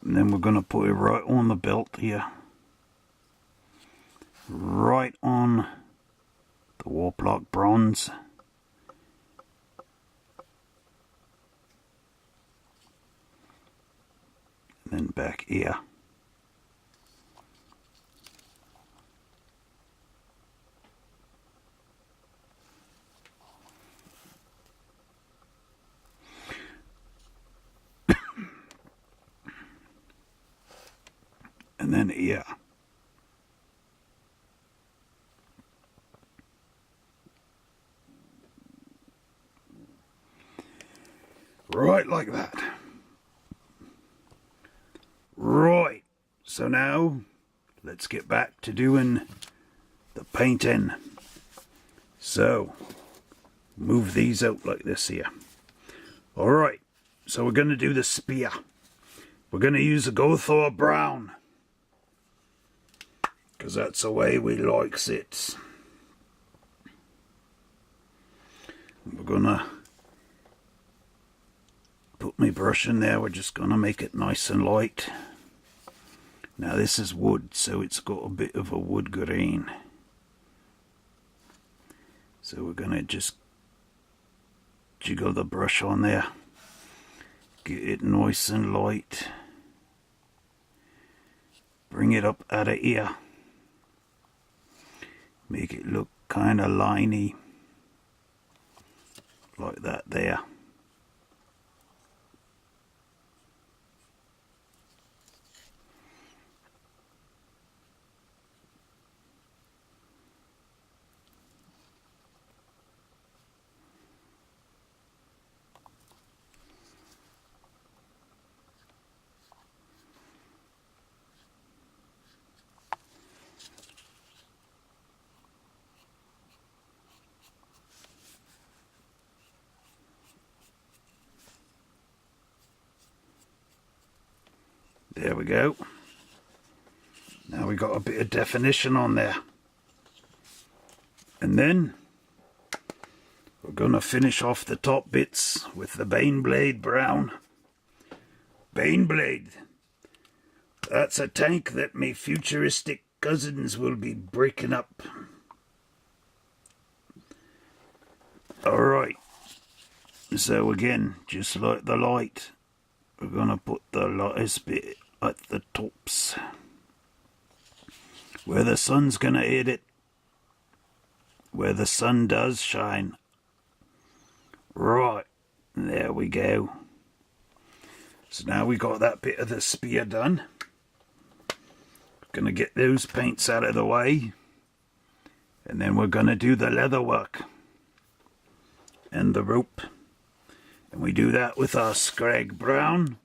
And then we're going to put it right on the belt here. Right on the Warplock bronze. And then back here. And then here. Right like that. Right. So now let's get back to doing the painting. So move these out like this here. Alright. So we're going to do the spear. We're going to use a Gothor brown. Because that's the way we likes it. We're gonna put my brush in there. We're just gonna make it nice and light. Now this is wood, so it's got a bit of a wood grain. So we're gonna just jiggle the brush on there. Get it nice and light. Bring it up out of here. Make it look kind of liney, like that there. There we go. Now we got a bit of definition on there. And then we're going to finish off the top bits with the Baneblade brown. Baneblade. That's a tank that me futuristic cousins will be breaking up. Alright. So again, just like the light, we're going to put the lightest bit at the tops, where the sun's going to hit it, where the sun does shine. Right, there we go. So now we got that bit of the spear done. Going to get those paints out of the way, and then we're going to do the leather work and the rope. And we do that with our Scrag brown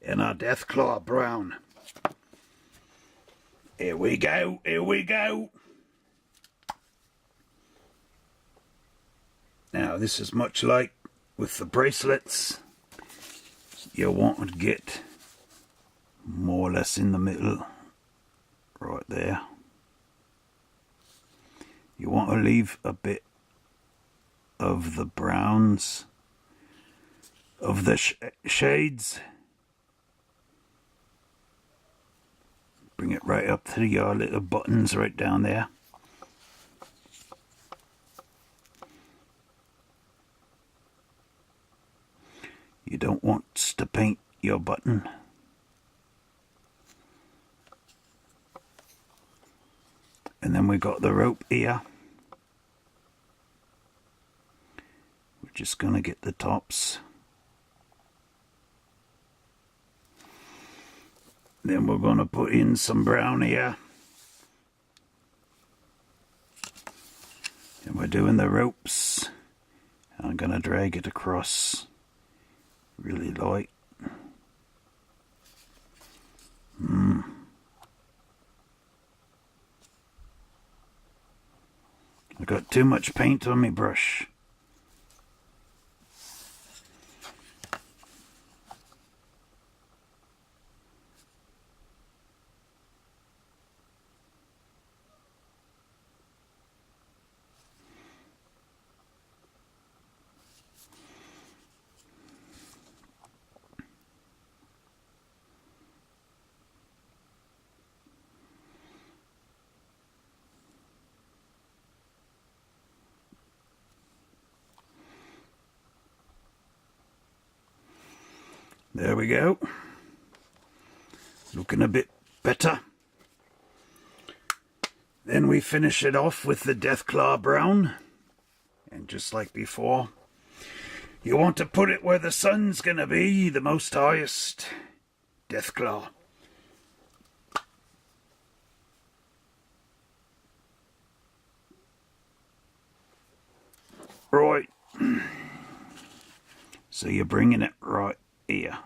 and our Deathclaw brown. Here we go, here we go. Now this is much like with the bracelets. you want to get more or less in the middle, right there. You want to leave a bit of the browns, of the shades. Bring it right up to your little buttons right down there. You don't want to paint your button. And then we got the rope here. We're just going to get the tops. Then we're going to put in some brown here. And we're doing the ropes. I'm going to drag it across really light. I got too much paint on my brush. There we go. Looking a bit better. Then we finish it off with the Deathclaw brown. And just like before, you want to put it where the sun's gonna be, the most highest. Deathclaw. Right. So you're bringing it right here.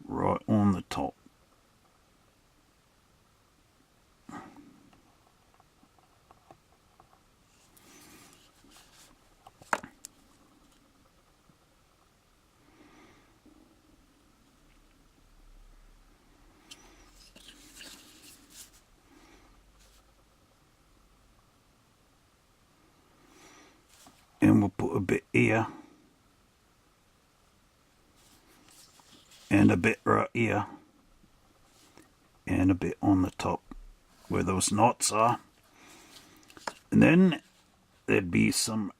Right on the top. And we'll put a bit here. And a bit right here. And a bit on the top where those knots are. And then there'd be some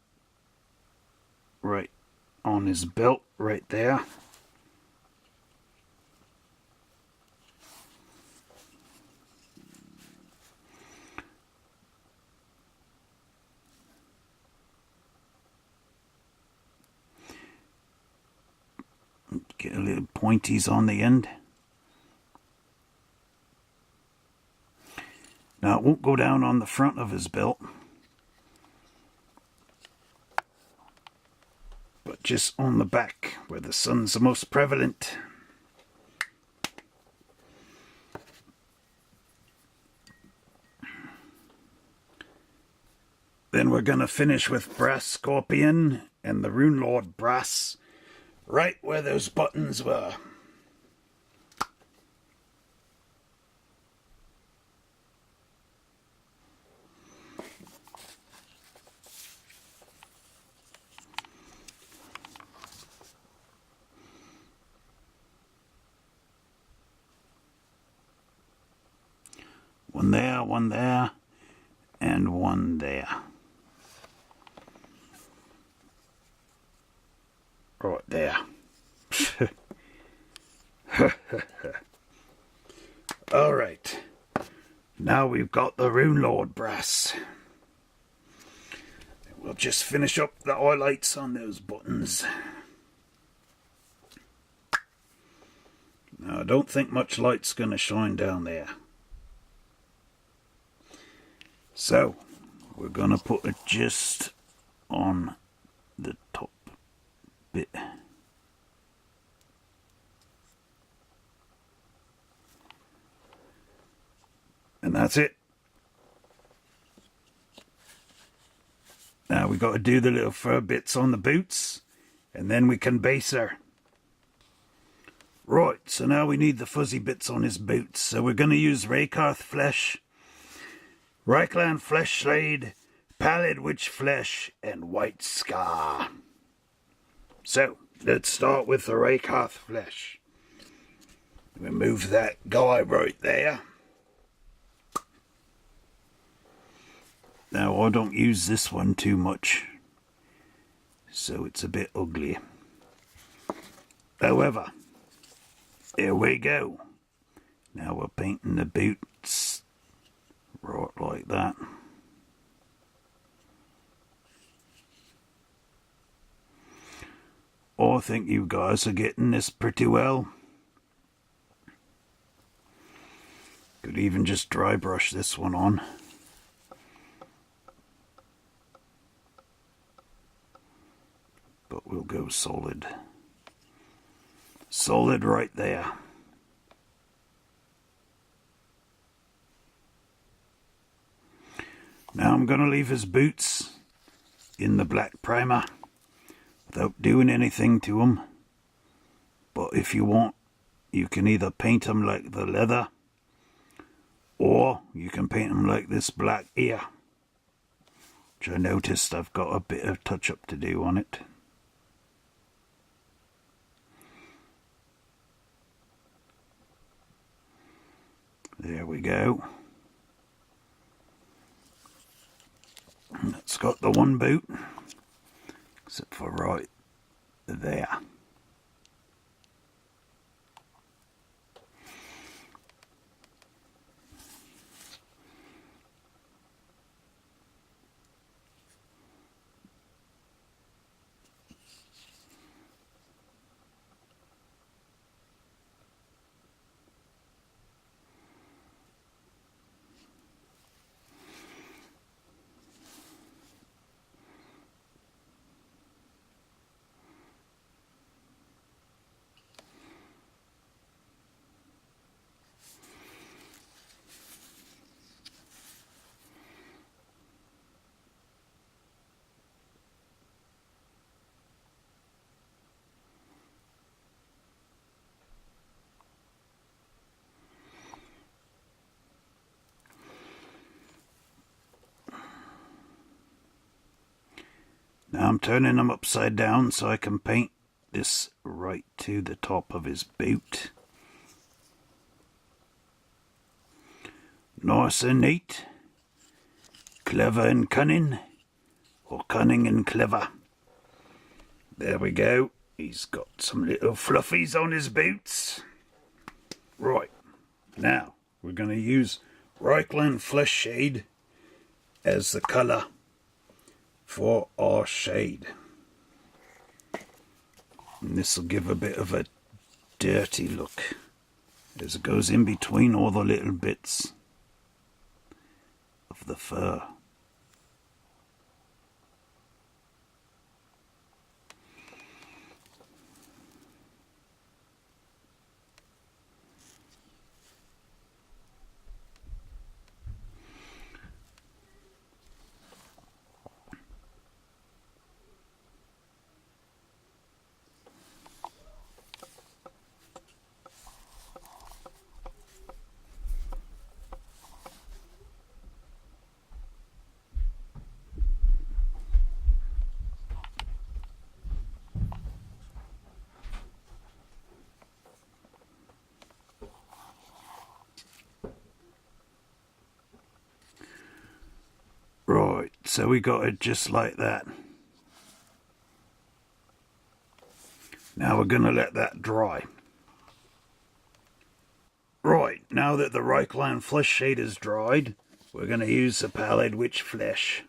right on his belt right there. Get a little pointies on the end. Now it won't go down on the front of his belt, but just on the back where the sun's the most prevalent. Then we're going to finish with Brass Scorpion and the Rune Lord Brass right where those buttons were. One there, and one there. Right there. Alright. Now we've got the Rune Lord Brass. We'll just finish up the highlights on those buttons. Now I don't think much light's going to shine down there. So, we're going to put it just on the top bit. And that's it. Now we got to do the little fur bits on the boots, and then we can base her. Right, so now we need the fuzzy bits on his boots. So we're going to use Rakarth flesh, Reichland flesh shade, pallid witch flesh, and white scar. So let's start with the Rakarth flesh. Remove that guy right there. Now I don't use this one too much, so it's a bit ugly. However, here we go. Now we're painting the boots right like that. I think you guys are getting this pretty well. Could even just dry brush this one on. But we'll go solid. Solid right there. Now I'm going to leave his boots in the black primer without doing anything to them. But if you want, you can either paint them like the leather, or you can paint them like this black here, which I noticed I've got a bit of touch up to do on it. There we go. It's got the one boot, except for right there. Now I'm turning them upside down so I can paint this right to the top of his boot. Nice and neat. Clever and cunning. Or cunning and clever. There we go. He's got some little fluffies on his boots. Right. Now we're going to use Reichland Flesh Shade as the colour for our shade. And this will give a bit of a dirty look as it goes in between all the little bits of the fur. Right, so we got it just like that. Now we're going to let that dry. Right, now that the Reichland Flesh Shade is dried, we're going to use the Pallid Witch Flesh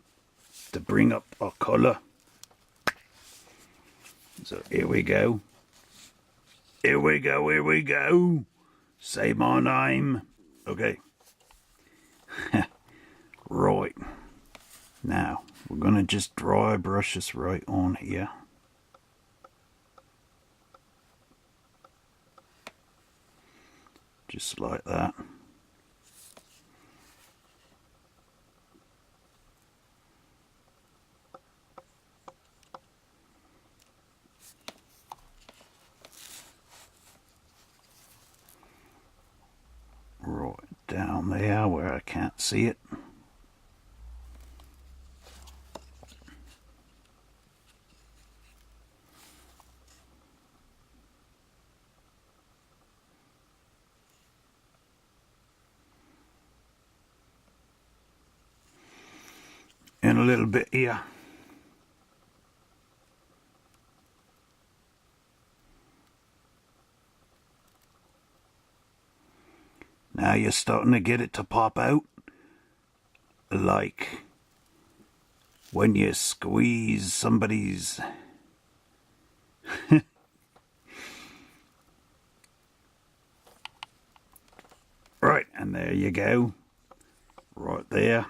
to bring up our colour. So here we go. Here we go, here we go. Say my name. Okay. Right. Now, we're going to just dry brush this right on here. Just like that. Right down there where I can't see it. And a little bit here. Now you're starting to get it to pop out, like when you squeeze somebody's right, and there you go, right there.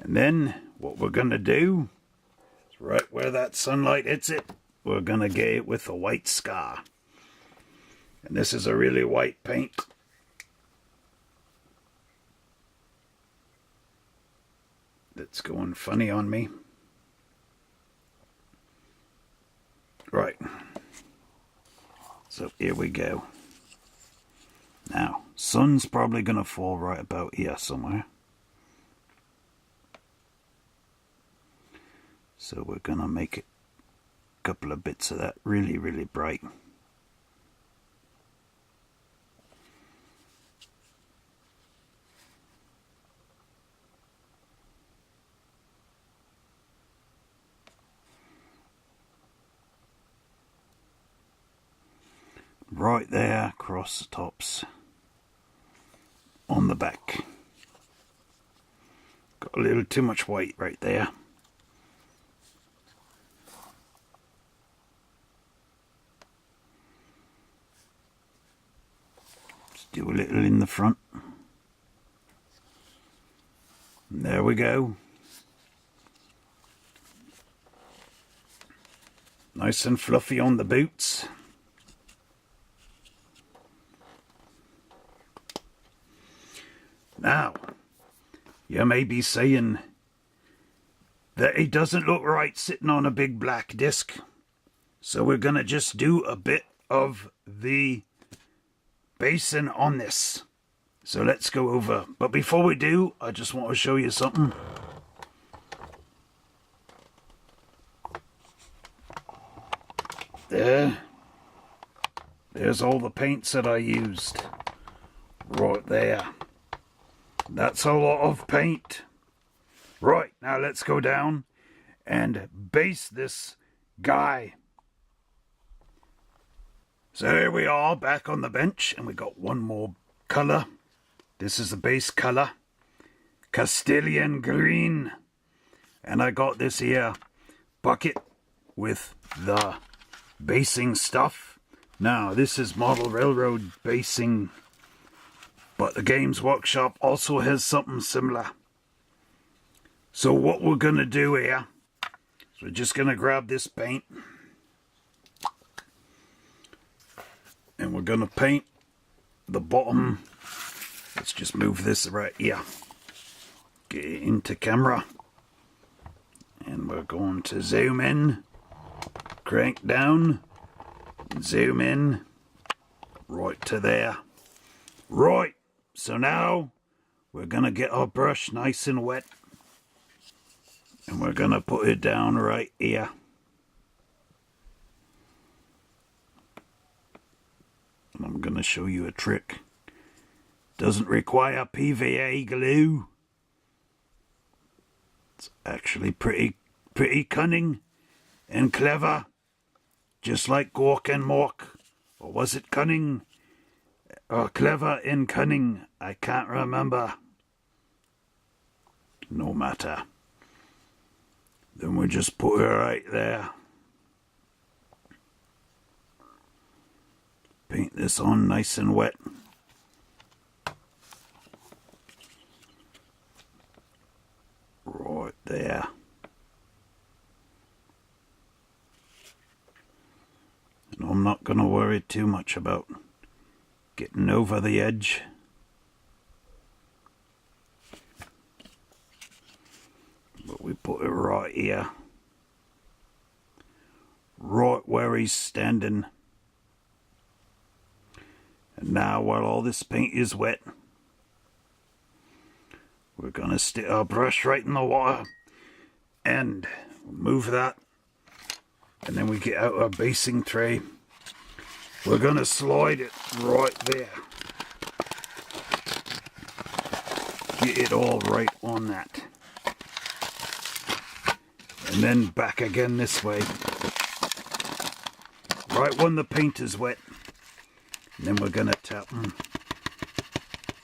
And then what we're gonna do is right where that sunlight hits it, we're gonna get it with a white scar. And this is a really white paint. That's going funny on me. Right. So here we go. Now, sun's probably going to fall right about here somewhere. So we're going to make it a couple of bits of that really, really bright. Right there across the tops on the back. Got a little too much white right there. Just do a little in the front. And there we go. Nice and fluffy on the boots. Now, you may be saying that it doesn't look right sitting on a big black disc. So we're going to just do a bit of the basing on this. So let's go over. But before we do, I just want to show you something. There's all the paints that I used. Right there. That's a lot of paint. Right, now let's go down and base this guy. So here we are back on the bench, and we got one more colour. This is the base colour, Castilian green. And I got this here bucket with the basing stuff. Now this is Model Railroad basing, but the Games Workshop also has something similar. So what we're going to do here is we're just going to grab this paint and we're going to paint the bottom. Let's just move this right here. Get it into camera. And we're going to zoom in, crank down, zoom in, right to there. Right. So now we're going to get our brush nice and wet and we're going to put it down right here. And I'm going to show you a trick. Doesn't require PVA glue. It's actually pretty cunning and clever. Just like Gork and Mork. Or was it cunning? Or clever and cunning, I can't remember. No matter. Then we'll just put it right there. Paint this on nice and wet. Right there. And I'm not going to worry too much about getting over the edge. But we put it right here. Right where he's standing. And now while all this paint is wet, we're gonna stick our brush right in the water and move that. And then we get out our basing tray. We're gonna slide it right there. Get it all right on that. And then back again this way. Right when the paint is wet. And then we're gonna tap and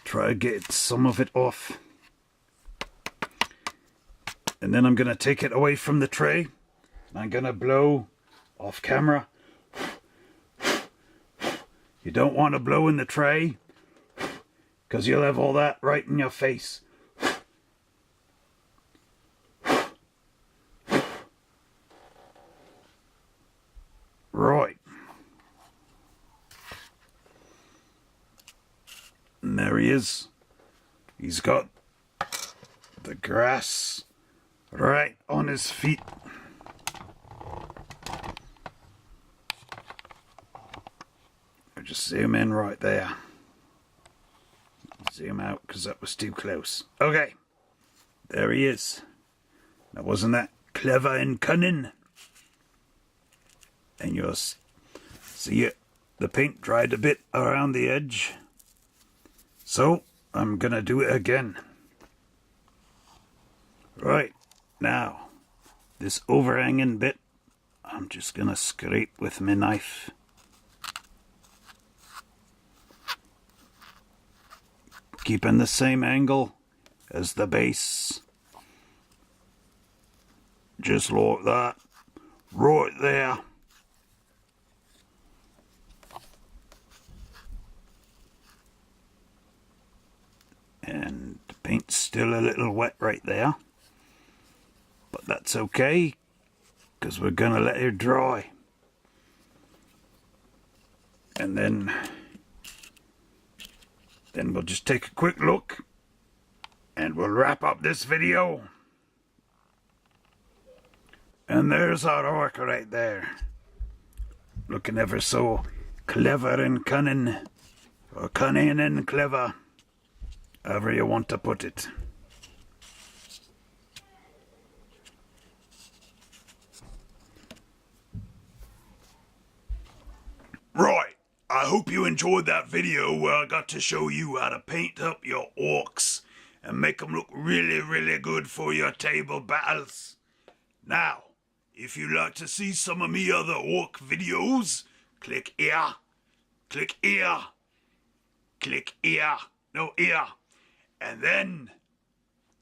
try to get some of it off. And then I'm gonna take it away from the tray. And I'm gonna blow off camera. You don't want to blow in the tray, because you'll have all that right in your face. Right. And there he is. He's got the grass right on his feet. I'll just zoom in right there. Zoom out because that was too close. Okay. There he is. Now wasn't that clever and cunning? And you'll see it. The paint dried a bit around the edge. So I'm gonna do it again. Right. Now, this overhanging bit, I'm just gonna scrape with my knife. Keeping the same angle as the base. Just like that. Right there. And the paint's still a little wet right there. But that's okay, because we're going to let it dry. And then we'll just take a quick look and we'll wrap up this video. And there's our orc right there. Looking ever so clever and cunning. Or cunning and clever. However you want to put it. Right, I hope you enjoyed that video where I got to show you how to paint up your orcs and make them look really, really good for your table battles. Now, if you'd like to see some of me other orc videos, click here, click here, click here, no here, and then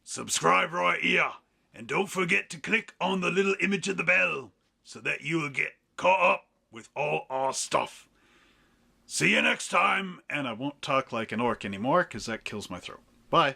subscribe right here. And don't forget to click on the little image of the bell so that you will get caught up with all our stuff. See you next time. And I won't talk like an orc anymore because that kills my throat. Bye.